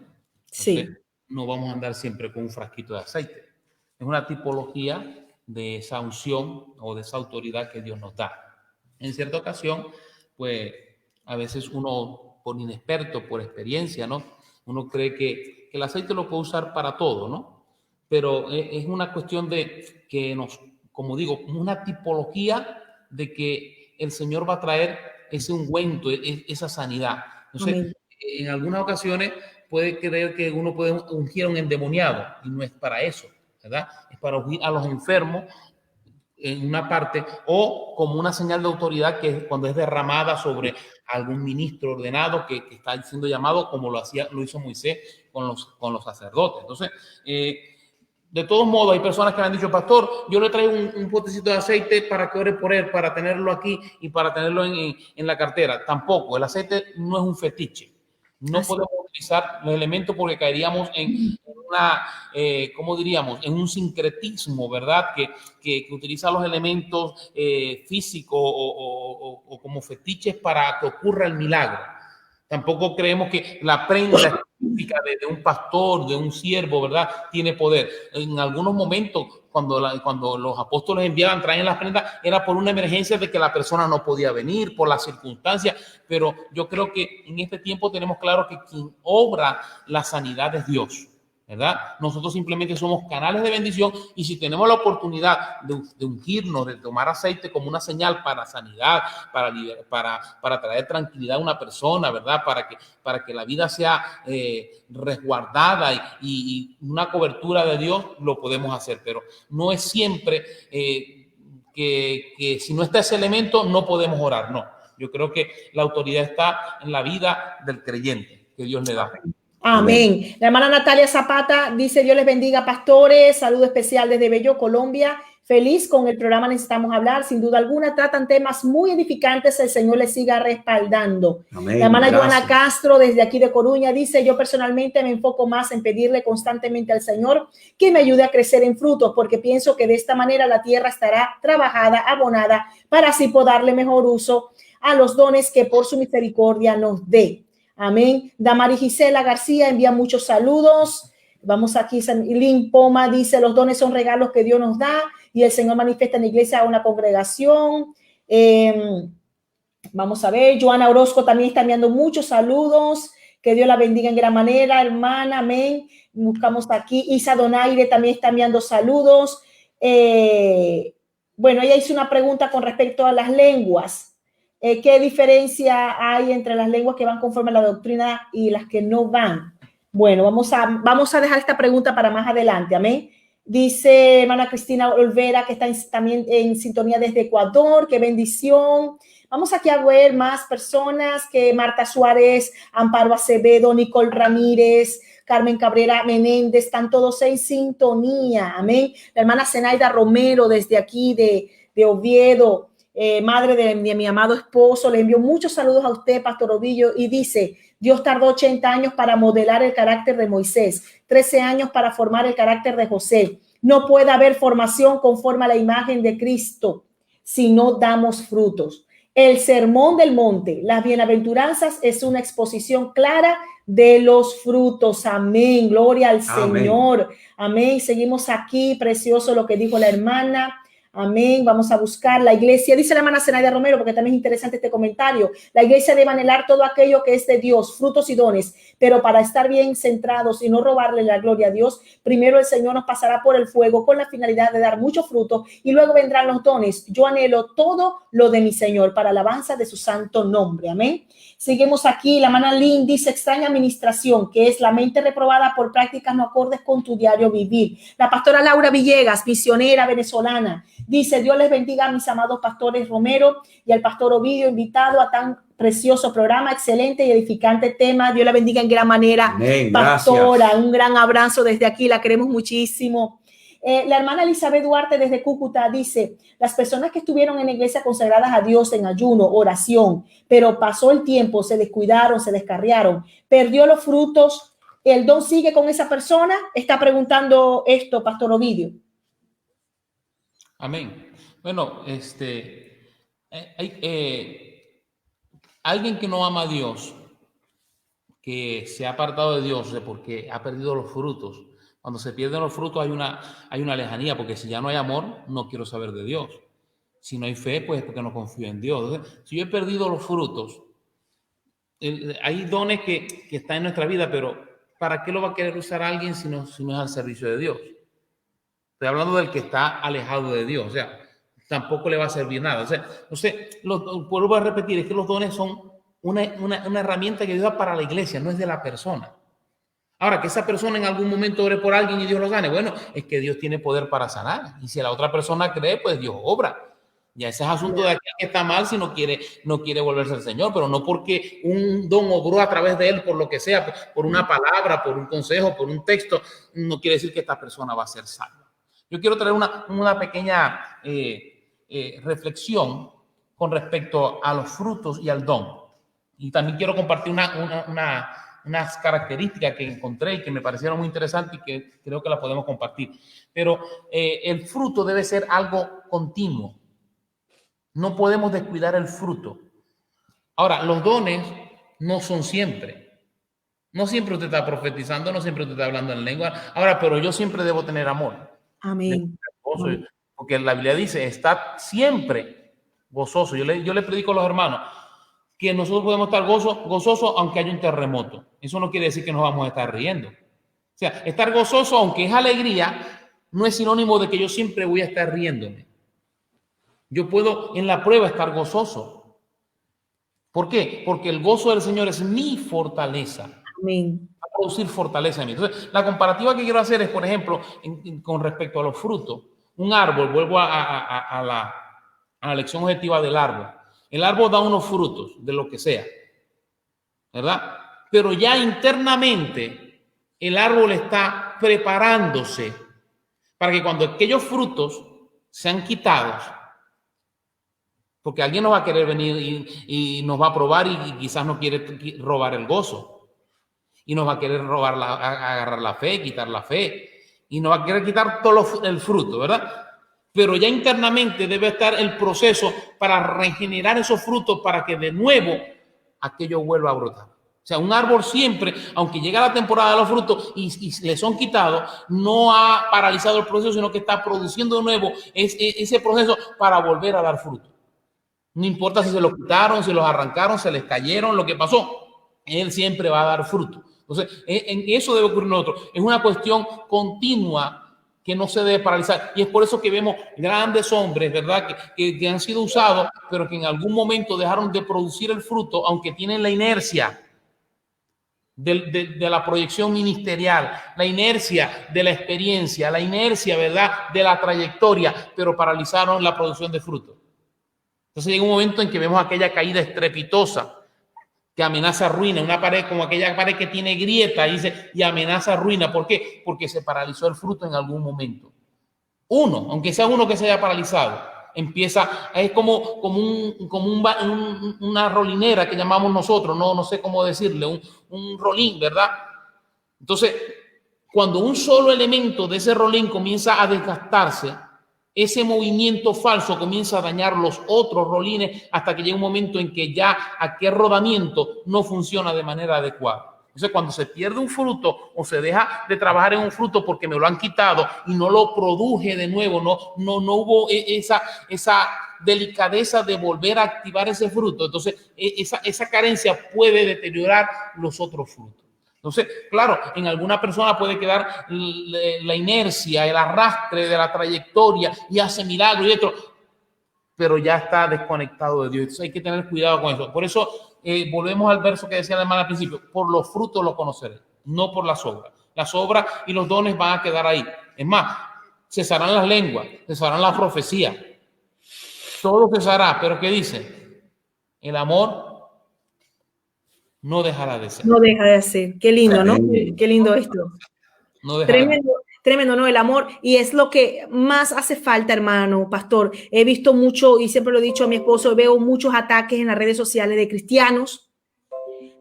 S3: Entonces, sí. No vamos a andar siempre con un frasquito de aceite. Es una tipología de esa unción o de esa autoridad que Dios nos da. En cierta ocasión, pues a veces uno, por inexperto, por experiencia, ¿no? Uno cree que el aceite lo puede usar para todo, ¿no? Pero es una cuestión de que como digo, una tipología de que el Señor va a traer ese ungüento, esa sanidad. Entonces, amén. En algunas ocasiones puede creer que uno puede ungir a un endemoniado y no es para eso, ¿verdad? Es para ungir a los enfermos en una parte o como una señal de autoridad que es cuando es derramada sobre algún ministro ordenado que está siendo llamado, como lo hizo Moisés con los sacerdotes. Entonces, de todos modos, hay personas que me han dicho, pastor, yo le traigo un potecito de aceite para que ore por él, para tenerlo aquí y para tenerlo en la cartera. Tampoco, el aceite no es un fetiche. No podemos utilizar los elementos porque caeríamos en una, ¿cómo diríamos? En un sincretismo, ¿verdad? Que utiliza los elementos físicos o como fetiches para que ocurra el milagro. Tampoco creemos que la prenda específica de un pastor, de un siervo, ¿verdad? Tiene poder. En algunos momentos, cuando los apóstoles enviaban, traían las prendas, era por una emergencia de que la persona no podía venir, por las circunstancias. Pero yo creo que en este tiempo tenemos claro que quien obra la sanidad es Dios, ¿verdad? Nosotros simplemente somos canales de bendición y si tenemos la oportunidad de ungirnos, de tomar aceite como una señal para sanidad, para traer tranquilidad a una persona, ¿verdad? Para que la vida sea resguardada y una cobertura de Dios, lo podemos hacer, pero no es siempre que si no está ese elemento no podemos orar, no. Yo creo que la autoridad está en la vida del creyente que Dios le da.
S2: Amén. La hermana Natalia Zapata dice: Dios les bendiga, pastores. Saludo especial desde Bello, Colombia. Feliz con el programa Necesitamos Hablar. Sin duda alguna, tratan temas muy edificantes. El Señor les siga respaldando.
S1: Amén.
S2: La hermana
S1: Gracias.
S2: Joana Castro, desde aquí de Coruña, dice: yo personalmente me enfoco más en pedirle constantemente al Señor que me ayude a crecer en frutos, porque pienso que de esta manera la tierra estará trabajada, abonada, para así poder darle mejor uso a los dones que por su misericordia nos dé. Amén. Damari Gisela García envía muchos saludos. Vamos aquí. Lynn Poma dice: los dones son regalos que Dios nos da y el Señor manifiesta en la iglesia a una congregación. Vamos a ver. Joana Orozco también está enviando muchos saludos. Que Dios la bendiga en gran manera, hermana. Amén. Buscamos aquí. Isa Donaire también está enviando saludos. Bueno, ella hizo una pregunta con respecto a las lenguas. ¿Qué diferencia hay entre las lenguas que van conforme a la doctrina y las que no van? Bueno, vamos a dejar esta pregunta para más adelante. Amén. Dice hermana Cristina Olvera, que está también en sintonía desde Ecuador. ¡Qué bendición! Vamos aquí a ver más personas, que Marta Suárez, Amparo Acevedo, Nicole Ramírez, Carmen Cabrera Menéndez, están todos en sintonía. Amén. La hermana Zenaida Romero desde aquí de Oviedo. Madre de mi amado esposo, le envío muchos saludos a usted, Pastor Ovillo, y dice: Dios tardó 80 años para modelar el carácter de Moisés, 13 años para formar el carácter de José. No puede haber formación conforme a la imagen de Cristo si no damos frutos. El Sermón del Monte, las bienaventuranzas, es una exposición clara de los frutos. Amén. Gloria al Señor. Amén. Seguimos aquí. Precioso lo que dijo la hermana. Amén. Vamos a buscar la iglesia. Dice la hermana Zenaida Romero, porque también es interesante este comentario. La iglesia debe anhelar todo aquello que es de Dios, frutos y dones, pero para estar bien centrados y no robarle la gloria a Dios, primero el Señor nos pasará por el fuego con la finalidad de dar mucho fruto y luego vendrán los dones. Yo anhelo todo lo de mi Señor para alabanza de su santo nombre. Amén. Seguimos aquí. La hermana Lynn dice: extraña administración, que es la mente reprobada por prácticas no acordes con tu diario vivir. La pastora Laura Villegas, misionera venezolana, dice: Dios les bendiga a mis amados pastores Romero y al pastor Ovidio, invitado a tan precioso programa, excelente y edificante tema. Dios la bendiga en gran manera.
S1: Amén,
S2: pastora,
S1: gracias.
S2: un gran abrazo desde aquí, la queremos muchísimo. La hermana Elizabeth Duarte desde Cúcuta dice: las personas que estuvieron en la iglesia consagradas a Dios en ayuno, oración, pero pasó el tiempo, se descuidaron, se descarriaron, perdió los frutos, ¿el don sigue con esa persona? Está preguntando esto, Pastor Ovidio.
S3: Amén. Bueno, alguien que no ama a Dios, que se ha apartado de Dios porque ha perdido los frutos. Cuando se pierden los frutos hay una lejanía, porque si ya no hay amor, no quiero saber de Dios. Si no hay fe, pues es porque no confío en Dios. Entonces, si yo he perdido los frutos, hay dones que están en nuestra vida, pero ¿para qué lo va a querer usar alguien si no es al servicio de Dios? Estoy hablando del que está alejado de Dios, o sea, tampoco le va a servir nada. O sea, vuelvo a repetir, es que los dones son una herramienta que Dios da para la iglesia, no es de la persona. Ahora, que esa persona en algún momento ore por alguien y Dios lo sane, bueno, es que Dios tiene poder para sanar. Y si la otra persona cree, pues Dios obra. Ya ese es asunto de aquel que está mal si no quiere volverse al Señor, pero no porque un don obró a través de él por lo que sea, por una palabra, por un consejo, por un texto, no quiere decir que esta persona va a ser salva. Yo quiero traer una pequeña reflexión con respecto a los frutos y al don. Y también quiero compartir unas características que encontré y que me parecieron muy interesantes y que creo que las podemos compartir. Pero el fruto debe ser algo continuo. No podemos descuidar el fruto. Ahora, los dones no son siempre. No siempre usted está profetizando, no siempre usted está hablando en lengua. Ahora, pero yo siempre debo tener amor.
S2: Amén.
S3: Porque la Biblia dice: estad siempre gozoso. Yo le predico a los hermanos que nosotros podemos estar gozosos aunque haya un terremoto. Eso no quiere decir que nos vamos a estar riendo. O sea, estar gozoso, aunque es alegría, no es sinónimo de que yo siempre voy a estar riéndome. Yo puedo en la prueba estar gozoso. ¿Por qué? Porque el gozo del Señor es mi fortaleza.
S2: Amén.
S3: Va a producir fortaleza en mí. Entonces, la comparativa que quiero hacer es, por ejemplo, con respecto a los frutos. Un árbol, vuelvo a la lección objetiva del árbol. El árbol da unos frutos de lo que sea, ¿verdad? pero ya internamente el árbol está preparándose para que cuando aquellos frutos sean quitados, porque alguien nos va a querer venir y nos va a probar y quizás nos quiere robar el gozo, y nos va a querer robar, agarrar la fe, quitar la fe, y nos va a querer quitar todo el fruto, ¿verdad? Pero ya internamente debe estar el proceso para regenerar esos frutos para que de nuevo aquello vuelva a brotar. O sea, un árbol siempre, aunque llega la temporada de los frutos y le son quitados, no ha paralizado el proceso, sino que está produciendo de nuevo ese proceso para volver a dar fruto. No importa si se los quitaron, si los arrancaron, se les cayeron, lo que pasó, él siempre va a dar fruto. Entonces, en eso debe ocurrir nosotros. Es una cuestión continua que no se debe paralizar. Y es por eso que vemos grandes hombres, ¿verdad? Que han sido usados, pero que en algún momento dejaron de producir el fruto, aunque tienen la inercia de la proyección ministerial, la inercia de la experiencia, la inercia, ¿verdad?, de la trayectoria, pero paralizaron la producción de fruto. Entonces llega un momento en que vemos aquella caída estrepitosa que amenaza ruina, una pared como aquella pared que tiene grieta y amenaza ruina. ¿Por qué? Porque se paralizó el fruto en algún momento. Uno, aunque sea uno que se haya paralizado, empieza, es como una rolinera que llamamos nosotros, no sé cómo decirle, un rolín, ¿verdad? Entonces, cuando un solo elemento de ese rolín comienza a desgastarse, ese movimiento falso comienza a dañar los otros rolines hasta que llega un momento en que ya aquel rodamiento no funciona de manera adecuada. Entonces, cuando se pierde un fruto o se deja de trabajar en un fruto porque me lo han quitado y no lo produje de nuevo, no hubo esa delicadeza de volver a activar ese fruto, entonces esa carencia puede deteriorar los otros frutos. Entonces, claro, en alguna persona puede quedar la inercia, el arrastre de la trayectoria y hace milagros y esto, pero ya está desconectado de Dios. Entonces hay que tener cuidado con eso. Por eso volvemos al verso que decía el hermano al principio: por los frutos los conoceré, no por las obras. Las obras y los dones van a quedar ahí. Es más, cesarán las lenguas, cesarán las profecías. Todo cesará, pero ¿qué dice? El amor no dejará de ser.
S2: No deja de ser. Qué lindo, ¿no? Qué lindo esto.
S3: No
S2: Tremendo, tremendo, ¿no? El amor. Y es lo que más hace falta, hermano, pastor. He visto mucho, y siempre lo he dicho a mi esposo, veo muchos ataques en las redes sociales de cristianos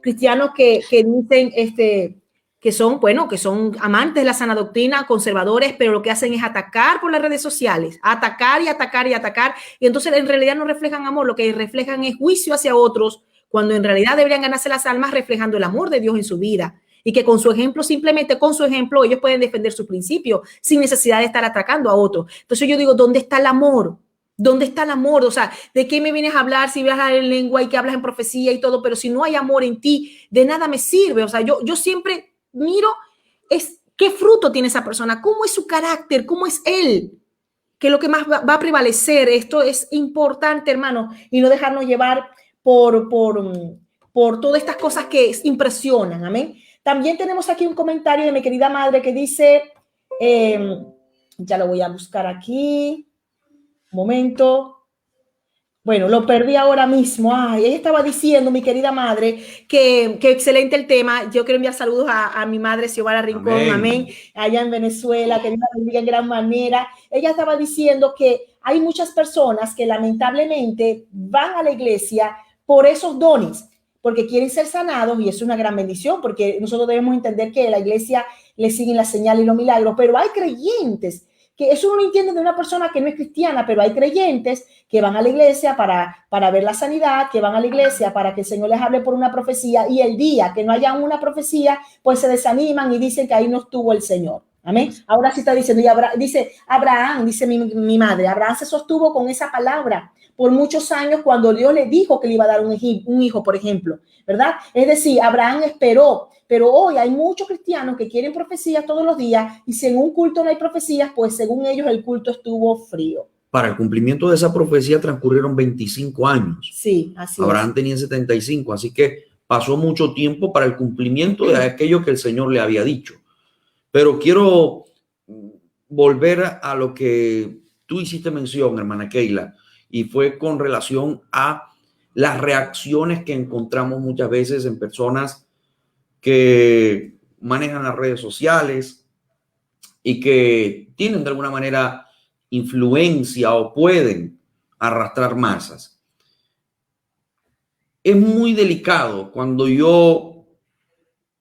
S2: que dicen que son, bueno, que son amantes de la sana doctrina, conservadores, pero lo que hacen es atacar por las redes sociales, atacar y atacar y atacar. Y entonces en realidad no reflejan amor, lo que reflejan es juicio hacia otros, cuando en realidad deberían ganarse las almas reflejando el amor de Dios en su vida. Y que con su ejemplo, simplemente con su ejemplo, ellos pueden defender su principio sin necesidad de estar atacando a otros. Entonces yo digo, ¿dónde está el amor? ¿Dónde está el amor? O sea, ¿de qué me vienes a hablar si hablas en lengua y que hablas en profecía y todo? Pero si no hay amor en ti, de nada me sirve. O sea, yo siempre miro qué fruto tiene esa persona, cómo es su carácter, cómo es él, que es lo que más va a prevalecer. Esto es importante, hermano, y no dejarnos llevar por todas estas cosas que impresionan. Amén. También tenemos aquí un comentario de mi querida madre que dice, ya lo voy a buscar aquí, un momento. Bueno, lo perdí ahora mismo. Ay, ella estaba diciendo, mi querida madre, que excelente el tema. Yo quiero enviar saludos a mi madre, Xiomara Rincón, amén, allá en Venezuela, que Dios la bendiga en gran manera. Ella estaba diciendo que hay muchas personas que lamentablemente van a la iglesia por esos dones, porque quieren ser sanados, y es una gran bendición, porque nosotros debemos entender que a la iglesia le siguen las señales y los milagros, pero hay creyentes que eso uno entiende de una persona que no es cristiana, pero hay creyentes que van a la iglesia para ver la sanidad, que van a la iglesia para que el Señor les hable por una profecía, y el día que no haya una profecía, pues se desaniman y dicen que ahí no estuvo el Señor. Amén. Ahora sí está diciendo, dice Abraham, dice mi madre, Abraham se sostuvo con esa palabra por muchos años cuando Dios le dijo que le iba a dar un hijo, por ejemplo, ¿verdad? Es decir, Abraham esperó, pero hoy hay muchos cristianos que quieren profecías todos los días, y si en un culto no hay profecías, pues según ellos el culto estuvo frío.
S1: Para el cumplimiento de esa profecía transcurrieron 25 años.
S2: Sí, así
S1: Abraham tenía 75, así que pasó mucho tiempo para el cumplimiento de aquello que el Señor le había dicho. Pero quiero volver a lo que tú hiciste mención, hermana Keila, y fue con relación a las reacciones que encontramos muchas veces en personas que manejan las redes sociales y que tienen de alguna manera influencia o pueden arrastrar masas. Es muy delicado cuando yo,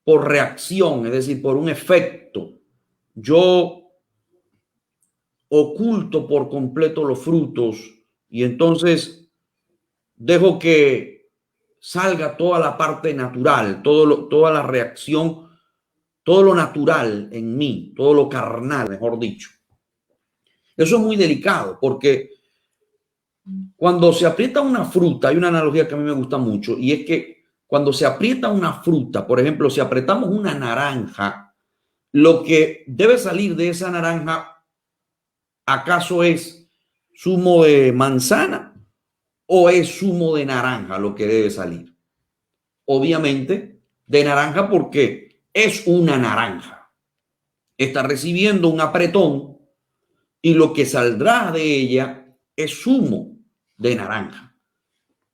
S1: por reacción, es decir, por un efecto, yo oculto por completo los frutos y entonces dejo que salga toda la parte natural, toda la reacción, todo lo natural en mí, todo lo carnal, mejor dicho. Eso es muy delicado porque cuando se aprieta una fruta, hay una analogía que a mí me gusta mucho y es que cuando se aprieta una fruta, por ejemplo, si apretamos una naranja, lo que debe salir de esa naranja, ¿acaso es zumo de manzana o es zumo de naranja lo que debe salir? Obviamente de naranja porque es una naranja. Está recibiendo un apretón y lo que saldrá de ella es zumo de naranja.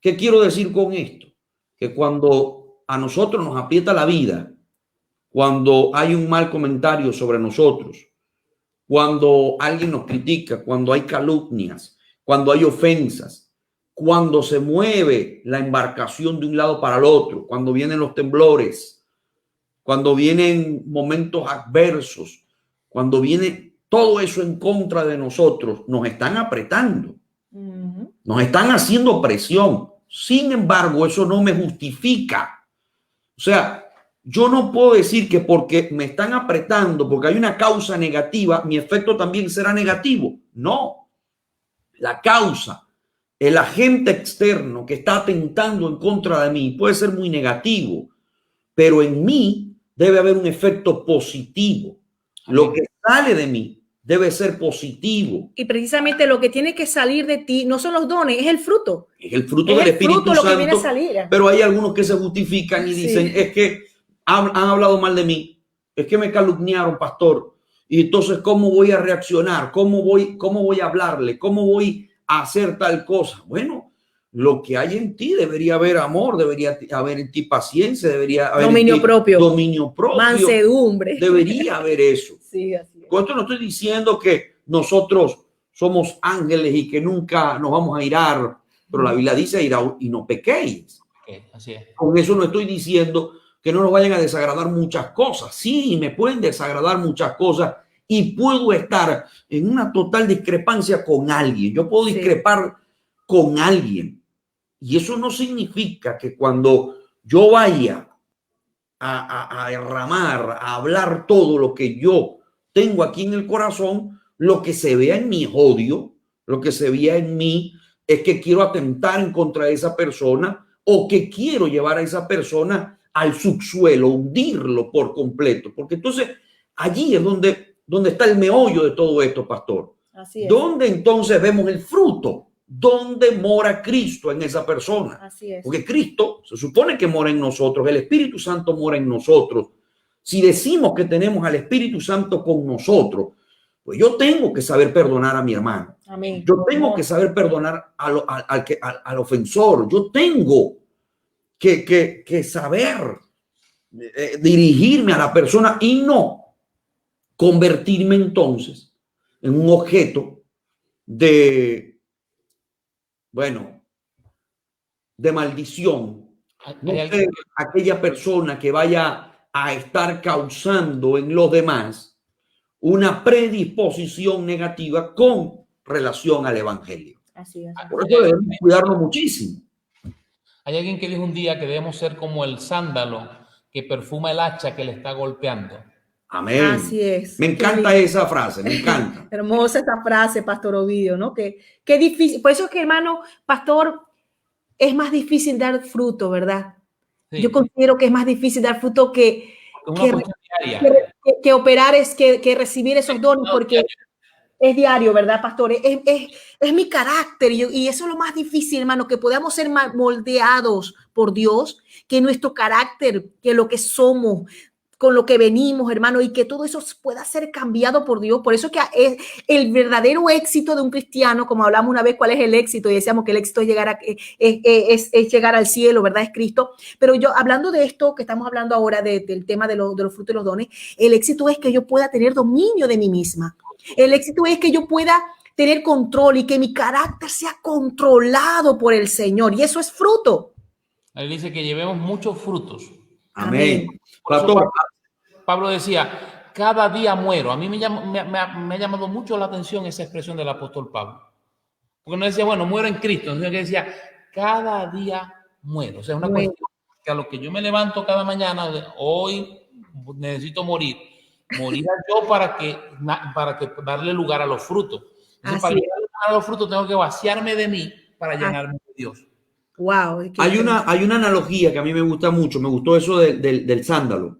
S1: ¿Qué quiero decir con esto? Que cuando a nosotros nos aprieta la vida, cuando hay un mal comentario sobre nosotros, cuando alguien nos critica, cuando hay calumnias, cuando hay ofensas, cuando se mueve la embarcación de un lado para el otro, cuando vienen los temblores, cuando vienen momentos adversos, cuando viene todo eso en contra de nosotros, nos están apretando, nos están haciendo presión. Sin embargo, eso no me justifica. O sea, yo no puedo decir que porque me están apretando, porque hay una causa negativa, mi efecto también será negativo. No, la causa, el agente externo que está atentando en contra de mí puede ser muy negativo, pero en mí debe haber un efecto positivo. Lo que sale de mí debe ser positivo.
S2: Y precisamente lo que tiene que salir de ti no son los dones, es el fruto.
S1: Es el fruto del Espíritu
S2: fruto
S1: Santo.
S2: Lo que viene a salir.
S1: Pero hay algunos que se justifican y dicen, es que han hablado mal de mí, es que me calumniaron, pastor. Y entonces, ¿cómo voy a reaccionar? ¿Cómo voy a hablarle? ¿Cómo voy a hacer tal cosa? Bueno, lo que hay en ti debería haber amor, debería haber en ti paciencia, debería haber
S2: dominio propio,
S1: mansedumbre. Debería haber eso.
S2: Sí, así es.
S1: Con esto no estoy diciendo que nosotros somos ángeles y que nunca nos vamos a irar, pero la Biblia dice iraos y no pequéis.
S3: Así es.
S1: Con eso no estoy diciendo que no nos vayan a desagradar muchas cosas. Sí, me pueden desagradar muchas cosas y puedo estar en una total discrepancia con alguien. Yo puedo discrepar con alguien. Y eso no significa que cuando yo vaya a derramar, a hablar todo lo que yo tengo aquí en el corazón, lo que se vea en mi odio, lo que se vea en mí es que quiero atentar en contra de esa persona o que quiero llevar a esa persona al subsuelo, hundirlo por completo. Porque entonces allí es donde está el meollo de todo esto, pastor.
S2: Así es.
S1: ¿Dónde entonces vemos el fruto? ¿Dónde mora Cristo en esa persona?
S2: Así es.
S1: Porque Cristo se supone que mora en nosotros, el Espíritu Santo mora en nosotros. Si decimos que tenemos al Espíritu Santo con nosotros, pues yo tengo que saber perdonar a mi hermano.
S2: Amén.
S1: Yo tengo que saber perdonar al ofensor. Yo tengo que saber dirigirme a la persona y no convertirme entonces en un objeto de maldición. No ser aquella persona que vaya a estar causando en los demás una predisposición negativa con relación al evangelio.
S2: Así es.
S1: Por eso debemos cuidarnos muchísimo.
S3: Hay alguien que dijo un día que debemos ser como el sándalo que perfuma el hacha que le está golpeando.
S1: Amén.
S2: Así es.
S1: Me encanta esa frase, me encanta.
S2: Hermosa esa frase, Pastor Ovidio, ¿no? Qué difícil. Por eso es que, hermano, pastor, es más difícil dar fruto, ¿verdad? Sí. Yo considero que es más difícil dar fruto que operar, que recibir esos dones, porque es diario, ¿verdad, pastor? Es mi carácter y eso es lo más difícil, hermano, que podamos ser moldeados por Dios, que nuestro carácter, que lo que somos, con lo que venimos, hermano, y que todo eso pueda ser cambiado por Dios. Por eso que es el verdadero éxito de un cristiano, como hablamos una vez, ¿cuál es el éxito? Y decíamos que el éxito es es llegar al cielo, ¿verdad? Es Cristo. Pero yo, hablando de esto que estamos hablando ahora, del tema de los frutos y los dones, el éxito es que yo pueda tener dominio de mí misma. El éxito es que yo pueda tener control y que mi carácter sea controlado por el Señor. Y eso es fruto.
S3: Él dice que llevemos muchos frutos.
S1: Amén.
S3: Pastor, Pablo decía, cada día muero. A mí me ha llamado mucho la atención esa expresión del apóstol Pablo. Porque no decía, bueno, muero en Cristo, sino que decía, cada día muero. O sea, una cuestión que a lo que yo me levanto cada mañana, hoy necesito morir. Morir yo para que darle lugar a los frutos. Entonces, para darle lugar a los frutos tengo que vaciarme de mí para llenarme de Dios.
S2: Wow.
S1: Hay una analogía que a mí me gusta mucho. Me gustó eso del sándalo.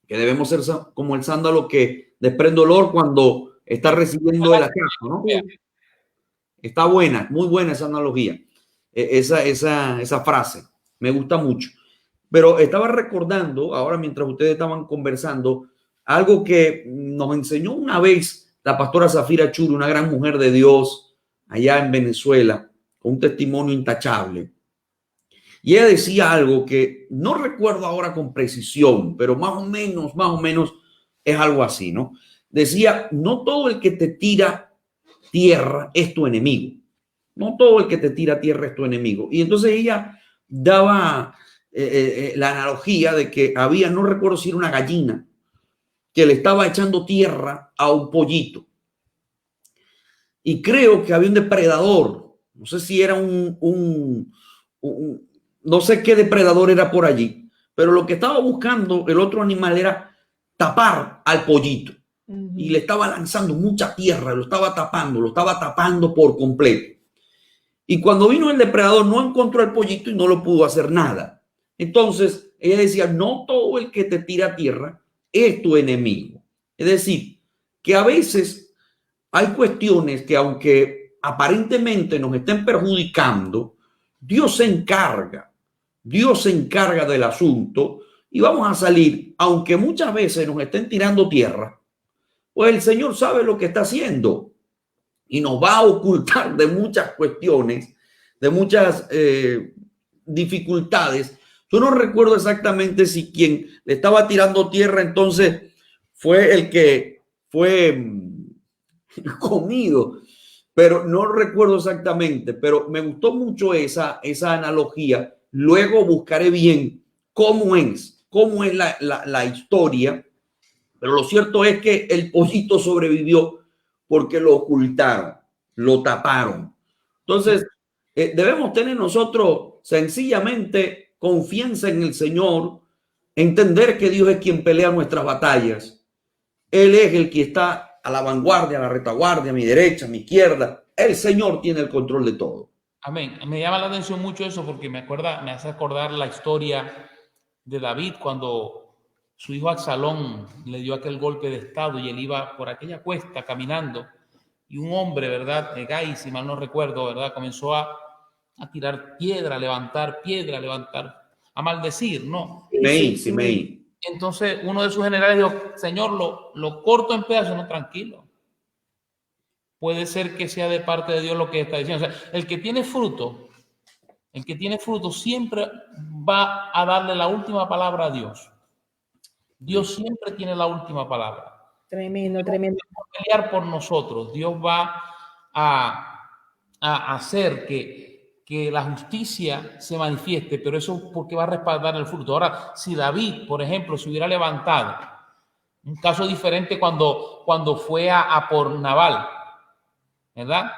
S1: Que debemos ser como el sándalo que desprende olor cuando está recibiendo el acaso, ¿no? Está buena, muy buena esa analogía, esa frase, me gusta mucho. Pero estaba recordando, ahora mientras ustedes estaban conversando, algo que nos enseñó una vez la pastora Zafira Churi, una gran mujer de Dios allá en Venezuela, con un testimonio intachable. Y ella decía algo que no recuerdo ahora con precisión, pero más o menos es algo así, ¿no? Decía, no todo el que te tira tierra es tu enemigo. No todo el que te tira tierra es tu enemigo. Y entonces ella daba la analogía de que había, no recuerdo si era una gallina, que le estaba echando tierra a un pollito. Y creo que había un depredador, no sé si era no sé qué depredador era por allí, pero lo que estaba buscando el otro animal era tapar al pollito. Y le estaba lanzando mucha tierra, lo estaba tapando por completo. Y cuando vino el depredador no encontró al pollito y no lo pudo hacer nada. Entonces ella decía, no todo el que te tira tierra es tu enemigo. Es decir, que a veces hay cuestiones que aunque aparentemente nos estén perjudicando, Dios se encarga del asunto y vamos a salir, aunque muchas veces nos estén tirando tierra, pues el Señor sabe lo que está haciendo y nos va a ocultar de muchas cuestiones, de muchas dificultades. Yo no recuerdo exactamente si quien le estaba tirando tierra entonces fue el que fue comido, pero no recuerdo exactamente, pero me gustó mucho esa analogía. Luego buscaré bien cómo es la historia, pero lo cierto es que el pollito sobrevivió porque lo ocultaron, lo taparon. Entonces, debemos tener nosotros sencillamente confianza en el Señor, entender que Dios es quien pelea nuestras batallas. Él es el que está a la vanguardia, a la retaguardia, a mi derecha, a mi izquierda. El Señor tiene el control de todo.
S3: Amén. Me llama la atención mucho eso porque me hace acordar la historia de David cuando su hijo Absalón le dio aquel golpe de estado y él iba por aquella cuesta caminando y un hombre, ¿verdad? Gai, si mal no recuerdo, ¿verdad? Comenzó a tirar piedra, a levantar piedra, a maldecir, ¿no?
S1: Sí.
S3: Entonces uno de sus generales dijo, Señor, lo corto en pedazos, no, tranquilo. Puede ser que sea de parte de Dios lo que está diciendo. O sea, el que tiene fruto siempre va a darle la última palabra a Dios. Dios siempre tiene la última palabra.
S2: Tremendo.
S3: Dios va a pelear por nosotros. Dios va a hacer que la justicia se manifieste, pero eso porque va a respaldar el fruto. Ahora, si David, por ejemplo, se hubiera levantado, un caso diferente cuando fue a por Nabal, ¿verdad?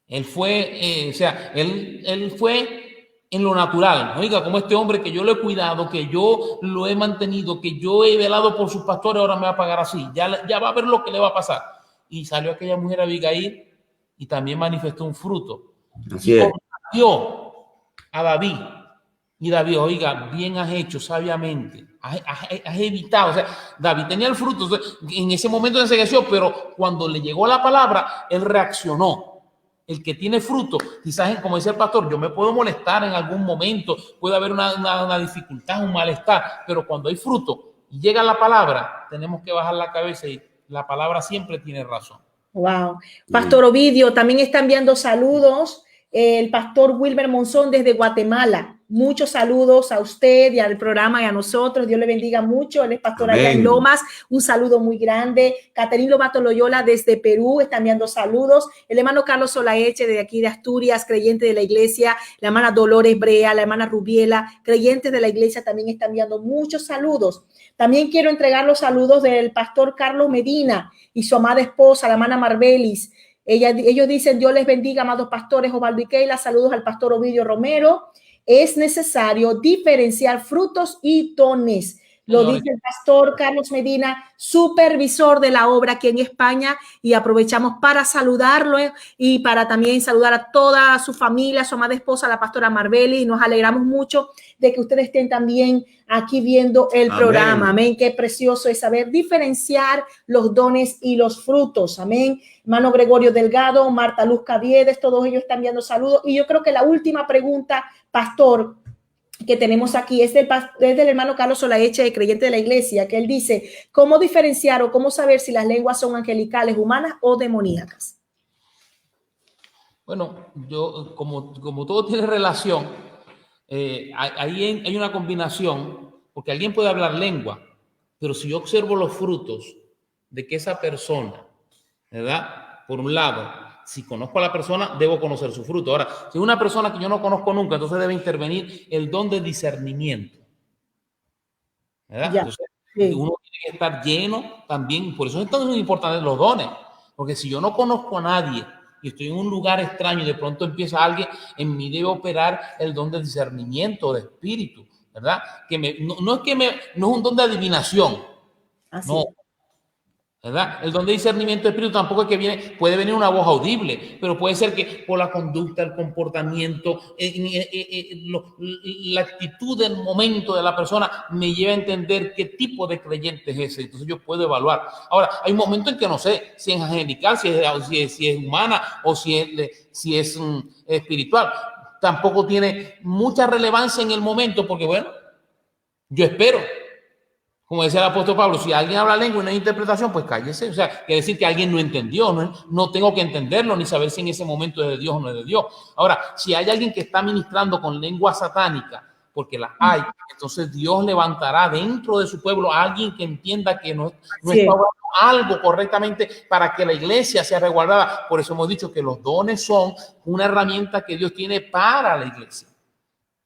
S3: Él fue, él fue en lo natural. Oiga, como este hombre que yo lo he cuidado, que yo lo he mantenido, que yo he velado por sus pastores, ahora me va a pagar así. Ya va a ver lo que le va a pasar. Y salió aquella mujer Abigail y también manifestó un fruto.
S1: Así es.
S3: Dio a David. Y David, oiga, bien has hecho, sabiamente. Has evitado. O sea, David tenía el fruto. En ese momento se ensegueció, pero cuando le llegó la palabra, él reaccionó. El que tiene fruto, quizás, como dice el pastor, yo me puedo molestar en algún momento, puede haber una dificultad, un malestar, pero cuando hay fruto y llega la palabra, tenemos que bajar la cabeza y la palabra siempre tiene razón.
S2: Wow. Pastor Ovidio también está enviando saludos. El pastor Wilmer Monzón desde Guatemala. Muchos saludos a usted y al programa y a nosotros. Dios le bendiga mucho. Él es pastor allá en Lomas. Un saludo muy grande. Caterín Lobato Loyola desde Perú está enviando saludos. El hermano Carlos Solaeche de aquí de Asturias, creyente de la iglesia. La hermana Dolores Brea, la hermana Rubiela, creyentes de la iglesia, también está enviando muchos saludos. También quiero entregar los saludos del pastor Carlos Medina y su amada esposa, la hermana Marbelis. Ellos dicen: Dios les bendiga, amados pastores Osvaldo y Keila. Saludos al pastor Ovidio Romero. Es necesario diferenciar frutos y dones. Lo dice el pastor Carlos Medina, supervisor de la obra aquí en España, y aprovechamos para saludarlo y para también saludar a toda su familia, a su amada esposa, la pastora Marbeli, y nos alegramos mucho de que ustedes estén también aquí viendo el programa. Amén. Qué precioso es saber diferenciar los dones y los frutos. Amén. Hermano Gregorio Delgado, Marta Luz Caviedes, todos ellos están enviando saludos. Y yo creo que la última pregunta, pastor, que tenemos aquí es del hermano Carlos Solaeche, creyente de la iglesia, que él dice: ¿cómo diferenciar o cómo saber si las lenguas son angelicales, humanas o demoníacas?
S3: Bueno, yo, como todo tiene relación, ahí hay una combinación, porque alguien puede hablar lengua, pero si yo observo los frutos de que esa persona, ¿verdad? Por un lado, si conozco a la persona, debo conocer su fruto. Ahora, si es una persona que yo no conozco nunca, entonces debe intervenir el don de discernimiento, ¿verdad? Entonces, uno tiene que estar lleno también. Por eso entonces es importante los dones, porque si yo no conozco a nadie y estoy en un lugar extraño y de pronto empieza alguien, en mí debe operar el don de discernimiento, de espíritu, ¿verdad? No es un don de adivinación. Así. No. ¿Verdad? El don de discernimiento de espíritu tampoco es que puede venir una voz audible, pero puede ser que por la conducta, el comportamiento, la actitud del momento de la persona me lleve a entender qué tipo de creyente es ese. Entonces yo puedo evaluar. Ahora, hay un momento en que no sé si es angelical, si es humana o si es espiritual. Tampoco tiene mucha relevancia en el momento porque, bueno, yo espero. Como decía el apóstol Pablo, si alguien habla lengua y no hay interpretación, pues cállese. O sea, quiere decir que alguien no entendió, no tengo que entenderlo ni saber si en ese momento es de Dios o no es de Dios. Ahora, si hay alguien que está ministrando con lengua satánica, porque las hay, entonces Dios levantará dentro de su pueblo a alguien que entienda que no está hablando algo correctamente para que la iglesia sea resguardada. Por eso hemos dicho que los dones son una herramienta que Dios tiene para la iglesia,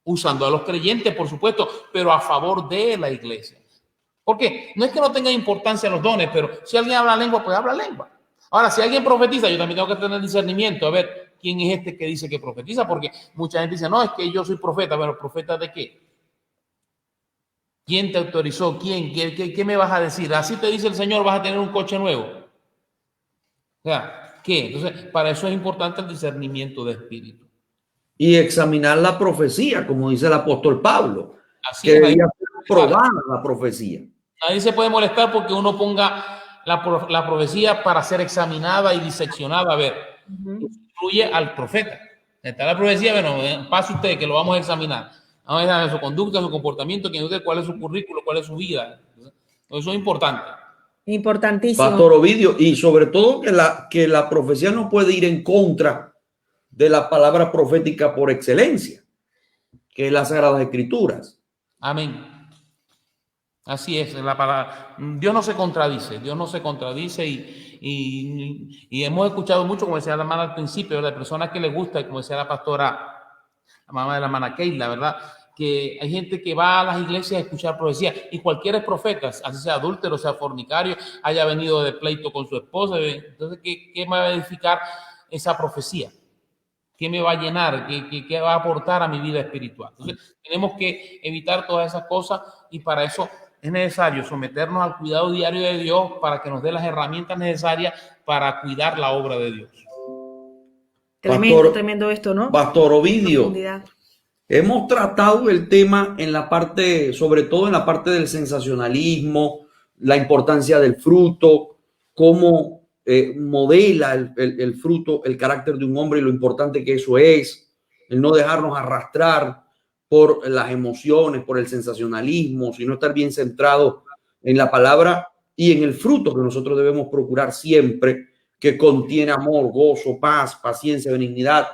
S3: usando a los creyentes, por supuesto, pero a favor de la iglesia. Porque no es que no tenga importancia los dones, pero si alguien habla lengua, pues habla lengua. Ahora, si alguien profetiza, yo también tengo que tener discernimiento, a ver quién es este que dice que profetiza, porque mucha gente dice: no, es que yo soy profeta. Pero ¿profeta de qué? ¿Quién te autorizó? ¿Quién? ¿Qué me vas a decir? Así te dice el Señor, vas a tener un coche nuevo. O sea, ¿qué? Entonces, para eso es importante el discernimiento de espíritu.
S1: Y examinar la profecía, como dice el apóstol Pablo.
S3: Así
S1: que debía ser probada la profecía.
S3: Nadie se puede molestar porque uno ponga la profecía para ser examinada y diseccionada. A ver, incluye al profeta. Está la profecía, bueno, pase usted que lo vamos a examinar. Vamos a ver su conducta, su comportamiento, cuál es su currículo, cuál es su vida. Eso es importante.
S2: Importantísimo.
S1: Pastor Ovidio, y sobre todo que la profecía no puede ir en contra de la palabra profética por excelencia, que es las Sagradas Escrituras.
S3: Amén. Así es, la palabra. Dios no se contradice, y hemos escuchado mucho, como decía la hermana al principio, de personas que les gusta, como decía la pastora, la mamá de la hermana Keila, ¿verdad? Que hay gente que va a las iglesias a escuchar profecía y cualquiera es profeta, así sea adúltero, sea fornicario, haya venido de pleito con su esposa. Entonces, ¿qué me va a edificar esa profecía? ¿Qué me va a llenar? ¿Qué va a aportar a mi vida espiritual? Entonces, tenemos que evitar todas esas cosas y para eso es necesario someternos al cuidado diario de Dios para que nos dé las herramientas necesarias para cuidar la obra de Dios.
S2: Tremendo esto, ¿no?
S1: Pastor Ovidio, hemos tratado el tema en la parte, sobre todo en la parte del sensacionalismo, la importancia del fruto, cómo modela el fruto, el carácter de un hombre y lo importante que eso es, el no dejarnos arrastrar por las emociones, por el sensacionalismo, sino estar bien centrado en la palabra y en el fruto que nosotros debemos procurar siempre, que contiene amor, gozo, paz, paciencia, benignidad,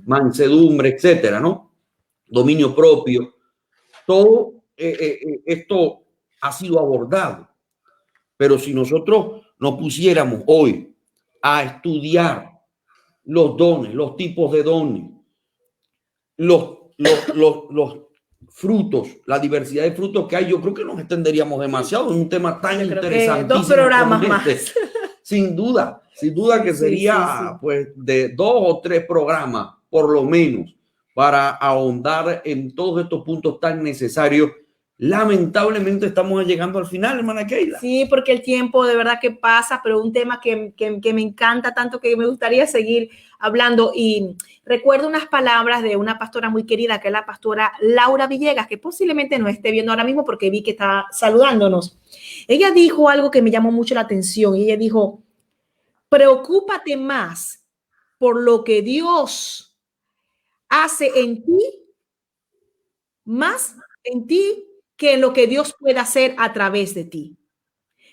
S1: mansedumbre, etcétera, ¿no? Dominio propio. Todo esto ha sido abordado. Pero si nosotros nos pusiéramos hoy a estudiar los dones, los tipos de dones, los frutos, la diversidad de frutos que hay, yo creo que nos extenderíamos demasiado en un tema tan interesante.
S2: 2 programas más.
S1: Sin duda que sería pues de 2 o 3 programas, por lo menos, para ahondar en todos estos puntos tan necesarios. Lamentablemente estamos llegando al final, hermana Keila.
S2: Sí, porque el tiempo de verdad que pasa, pero un tema que me encanta tanto que me gustaría seguir hablando. Y recuerdo unas palabras de una pastora muy querida, que es la pastora Laura Villegas, que posiblemente no esté viendo ahora mismo porque vi que está saludándonos. Ella dijo algo que me llamó mucho la atención y ella dijo, preocúpate más por lo que Dios hace en ti, más en ti, que lo que Dios puede hacer a través de ti.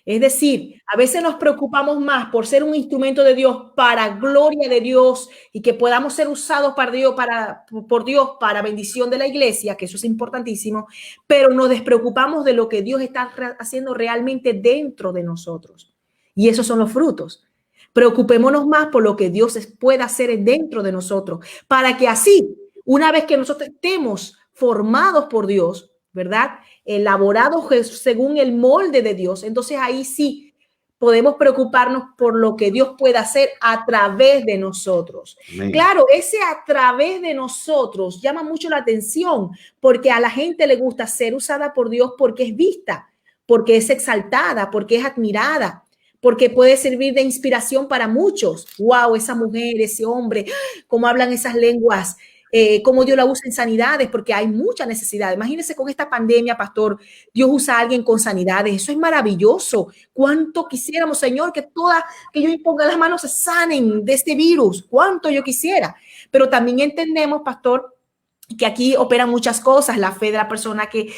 S2: Es decir, a veces nos preocupamos más por ser un instrumento de Dios para gloria de Dios y que podamos ser usados por Dios para bendición de la iglesia, que eso es importantísimo, pero nos despreocupamos de lo que Dios está haciendo realmente dentro de nosotros. Y esos son los frutos. Preocupémonos más por lo que Dios puede hacer dentro de nosotros, para que así, una vez que nosotros estemos formados por Dios, ¿verdad? Elaborados según el molde de Dios. Entonces ahí sí podemos preocuparnos por lo que Dios puede hacer a través de nosotros. Amén. Claro, ese a través de nosotros llama mucho la atención porque a la gente le gusta ser usada por Dios porque es vista, porque es exaltada, porque es admirada, porque puede servir de inspiración para muchos. Wow, esa mujer, ese hombre, cómo hablan esas lenguas. Cómo Dios la usa en sanidades, porque hay mucha necesidad. Imagínense con esta pandemia, pastor, Dios usa a alguien con sanidades. Eso es maravilloso. Cuánto quisiéramos, Señor, que yo imponga las manos se sanen de este virus. Cuánto yo quisiera. Pero también entendemos, pastor, que aquí operan muchas cosas. La fe de la persona que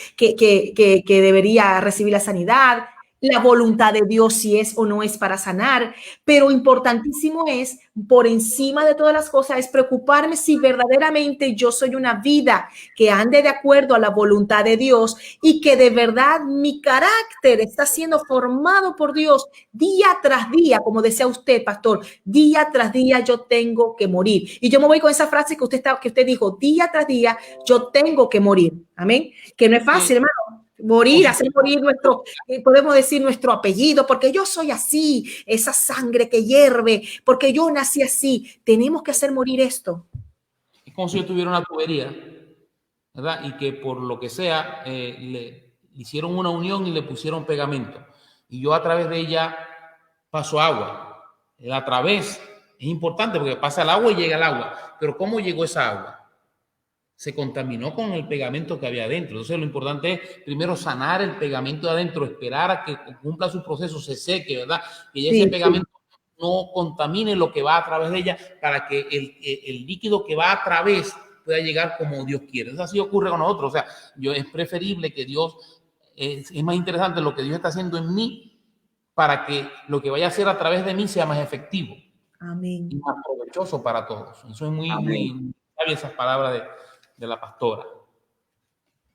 S2: debería recibir la sanidad, la voluntad de Dios si es o no es para sanar, pero importantísimo es, por encima de todas las cosas, es preocuparme si verdaderamente yo soy una vida que ande de acuerdo a la voluntad de Dios y que de verdad mi carácter está siendo formado por Dios día tras día, como decía usted, pastor, día tras día yo tengo que morir. Y yo me voy con esa frase que usted dijo, día tras día yo tengo que morir. Amén. Que no es fácil, hermano. Morir, hacer morir podemos decir nuestro apellido, porque yo soy así, esa sangre que hierve, porque yo nací así. Tenemos que hacer morir esto.
S3: Es como si yo tuviera una tubería, ¿verdad? Y que por lo que sea, le hicieron una unión y le pusieron pegamento. Y yo a través de ella paso agua. El a través es importante porque pasa el agua y llega el agua. Pero ¿cómo llegó esa agua? Se contaminó con el pegamento que había adentro. Entonces lo importante es primero sanar el pegamento de adentro, esperar a que cumpla su proceso, se seque, ¿verdad? Que ya ese pegamento no contamine lo que va a través de ella para que el líquido que va a través pueda llegar como Dios quiere. Eso así ocurre con nosotros. O sea, es preferible que Dios, es más interesante lo que Dios está haciendo en mí para que lo que vaya a hacer a través de mí sea más efectivo.
S2: Amén.
S3: Y más provechoso para todos. Eso es muy sabia esas palabras de la pastora.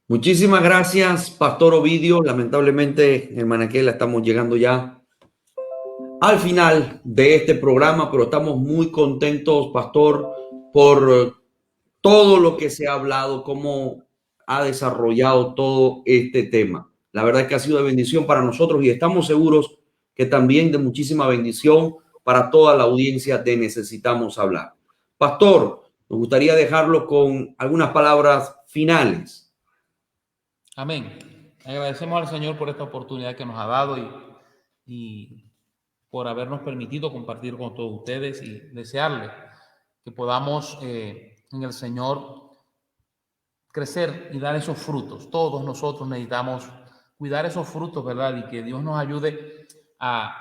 S1: Muchísimas gracias, Pastor Ovidio. Lamentablemente, hermana Keila, estamos llegando ya al final de este programa, pero estamos muy contentos, Pastor, por todo lo que se ha hablado, cómo ha desarrollado todo este tema. La verdad es que ha sido de bendición para nosotros y estamos seguros que también de muchísima bendición para toda la audiencia de Necesitamos Hablar. Pastor, nos gustaría dejarlo con algunas palabras finales.
S3: Amén. Agradecemos al Señor por esta oportunidad que nos ha dado y por habernos permitido compartir con todos ustedes y desearle que podamos en el Señor crecer y dar esos frutos. Todos nosotros necesitamos cuidar esos frutos, ¿verdad? Y que Dios nos ayude a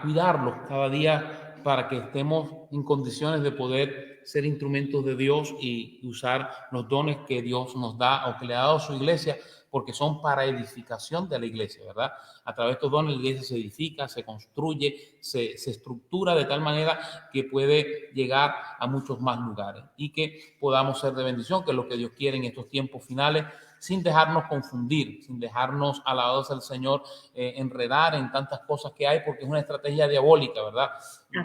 S3: cuidarlos cada día para que estemos en condiciones de poder ser instrumentos de Dios y usar los dones que Dios nos da o que le ha dado a su iglesia porque son para edificación de la iglesia, ¿verdad? A través de estos dones la iglesia se edifica, se construye, se estructura de tal manera que puede llegar a muchos más lugares y que podamos ser de bendición, que es lo que Dios quiere en estos tiempos finales, sin dejarnos confundir, sin dejarnos, alabados al Señor, enredar en tantas cosas que hay, porque es una estrategia diabólica, ¿verdad?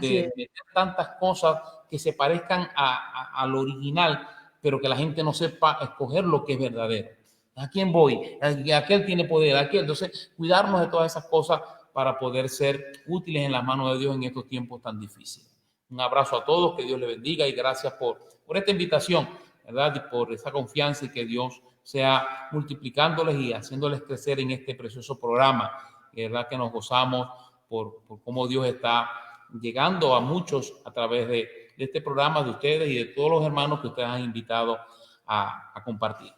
S3: De meter tantas cosas que se parezcan a lo original, pero que la gente no sepa escoger lo que es verdadero. ¿A quién voy? Aquel tiene poder, aquel. Entonces, cuidarnos de todas esas cosas para poder ser útiles en las manos de Dios en estos tiempos tan difíciles. Un abrazo a todos, que Dios les bendiga y gracias por esta invitación, ¿verdad? Y por esa confianza y que Dios sea multiplicándoles y haciéndoles crecer en este precioso programa. ¿Verdad? Que nos gozamos por cómo Dios está llegando a muchos a través de este programa, de ustedes y de todos los hermanos que ustedes han invitado a compartir.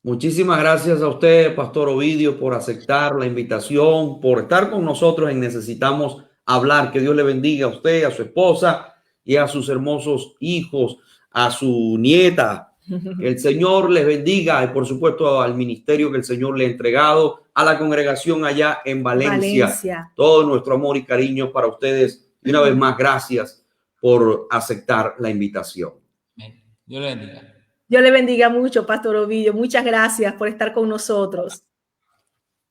S1: Muchísimas gracias a usted, Pastor Ovidio, por aceptar la invitación, por estar con nosotros en Necesitamos Hablar. Que Dios le bendiga a usted, a su esposa y a sus hermosos hijos, a su nieta. Que el Señor les bendiga y por supuesto al ministerio que el Señor le ha entregado, a la congregación allá en Valencia. Todo nuestro amor y cariño para ustedes. Y una vez más, gracias por aceptar la invitación.
S3: Dios le bendiga.
S2: Dios le bendiga mucho, Pastor Ovidio. Muchas gracias por estar con nosotros.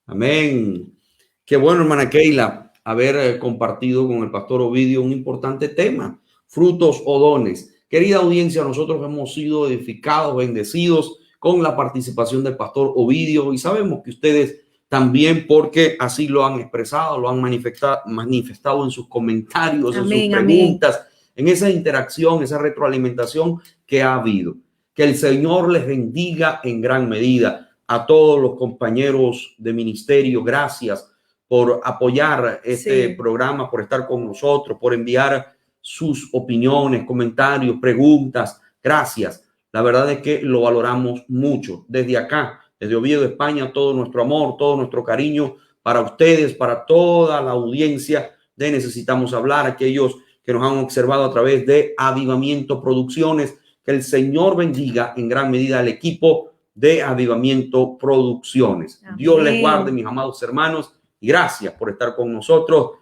S1: Amén. Qué bueno, hermana Keila, haber compartido con el Pastor Ovidio un importante tema, frutos o dones. Querida audiencia, nosotros hemos sido edificados, bendecidos con la participación del Pastor Ovidio y sabemos que ustedes también, porque así lo han expresado, lo han manifestado en sus comentarios, en sus preguntas, en esa interacción, esa retroalimentación que ha habido. Que el Señor les bendiga en gran medida. A todos los compañeros de ministerio, gracias por apoyar este programa, por estar con nosotros, por enviar sus opiniones, comentarios, preguntas. Gracias. La verdad es que lo valoramos mucho. Desde acá, desde Oviedo, España, todo nuestro amor, todo nuestro cariño para ustedes, para toda la audiencia de Necesitamos Hablar, aquellos que nos han observado a través de Avivamiento Producciones. Que el Señor bendiga en gran medida al equipo de Avivamiento Producciones. Amén. Dios les guarde, mis amados hermanos, y gracias por estar con nosotros.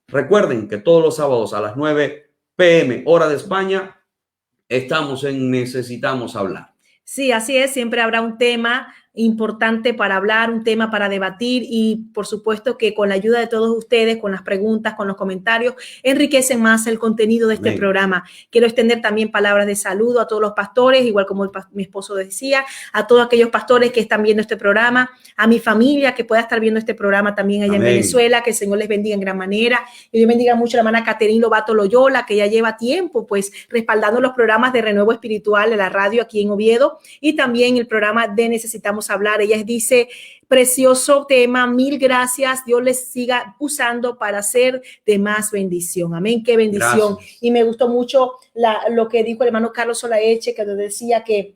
S1: Recuerden que todos los sábados a las 9 p.m. hora de España estamos en Necesitamos Hablar.
S2: Sí, así es. Siempre habrá un tema importante para hablar, un tema para debatir y por supuesto que con la ayuda de todos ustedes, con las preguntas, con los comentarios, enriquecen más el contenido de este programa. Quiero extender también palabras de saludo a todos los pastores, igual como mi esposo decía, a todos aquellos pastores que están viendo este programa, a mi familia que pueda estar viendo este programa también allá en Venezuela, que el Señor les bendiga en gran manera. Y Dios bendiga mucho a la hermana Caterine Lobato Loyola, que ya lleva tiempo pues respaldando los programas de Renuevo Espiritual de la radio aquí en Oviedo y también el programa de Necesitamos Hablar. Ella dice, precioso tema, mil gracias, Dios les siga usando para ser de más bendición. Amén, qué bendición. Gracias. Y me gustó mucho lo que dijo el hermano Carlos Solaeche, que decía que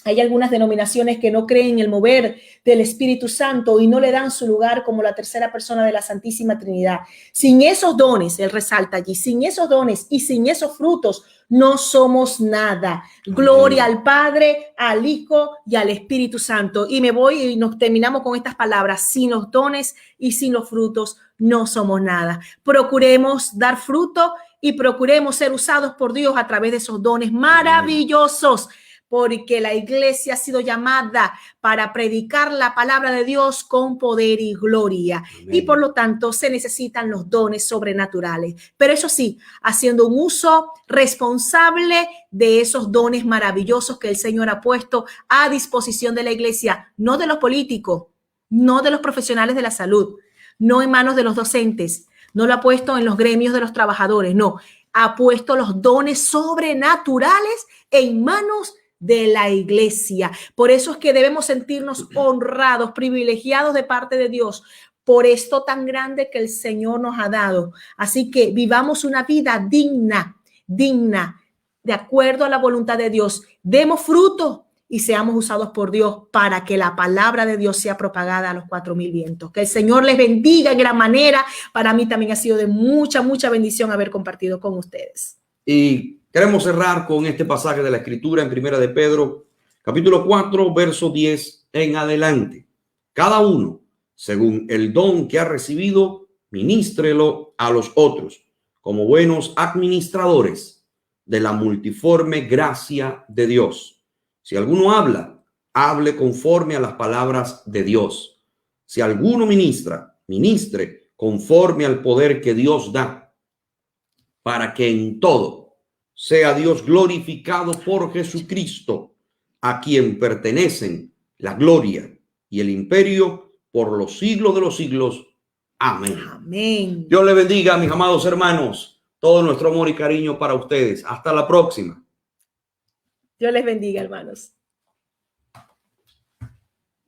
S2: hay algunas denominaciones que no creen en el mover del Espíritu Santo y no le dan su lugar como la tercera persona de la Santísima Trinidad. Sin esos dones, él resalta allí, sin esos dones y sin esos frutos, no somos nada. Gloria al Padre, al Hijo y al Espíritu Santo. Y me voy y nos terminamos con estas palabras. Sin los dones y sin los frutos, no somos nada. Procuremos dar fruto y procuremos ser usados por Dios a través de esos dones maravillosos. Porque la iglesia ha sido llamada para predicar la palabra de Dios con poder y gloria. Amén. Y por lo tanto se necesitan los dones sobrenaturales. Pero eso sí, haciendo un uso responsable de esos dones maravillosos que el Señor ha puesto a disposición de la iglesia, no de los políticos, no de los profesionales de la salud, no en manos de los docentes, no lo ha puesto en los gremios de los trabajadores, no, ha puesto los dones sobrenaturales en manos de la iglesia. Por eso es que debemos sentirnos honrados, privilegiados de parte de Dios por esto tan grande que el Señor nos ha dado. Así que vivamos una vida digna, de acuerdo a la voluntad de Dios. Demos fruto y seamos usados por Dios para que la palabra de Dios sea propagada a los 4,000 vientos. Que el Señor les bendiga en gran manera. Para mí también ha sido de mucha bendición haber compartido con ustedes.
S1: Y queremos cerrar con este pasaje de la Escritura en Primera de Pedro, capítulo 4, verso 10 en adelante. Cada uno, según el don que ha recibido, ministrelo a los otros, como buenos administradores de la multiforme gracia de Dios. Si alguno habla, hable conforme a las palabras de Dios. Si alguno ministra, ministre conforme al poder que Dios da, para que en todo sea Dios glorificado por Jesucristo, a quien pertenecen la gloria y el imperio por los siglos de los siglos. Amén.
S2: Amén.
S1: Dios le bendiga, mis amados hermanos. Todo nuestro amor y cariño para ustedes. Hasta la próxima.
S2: Dios les bendiga, hermanos.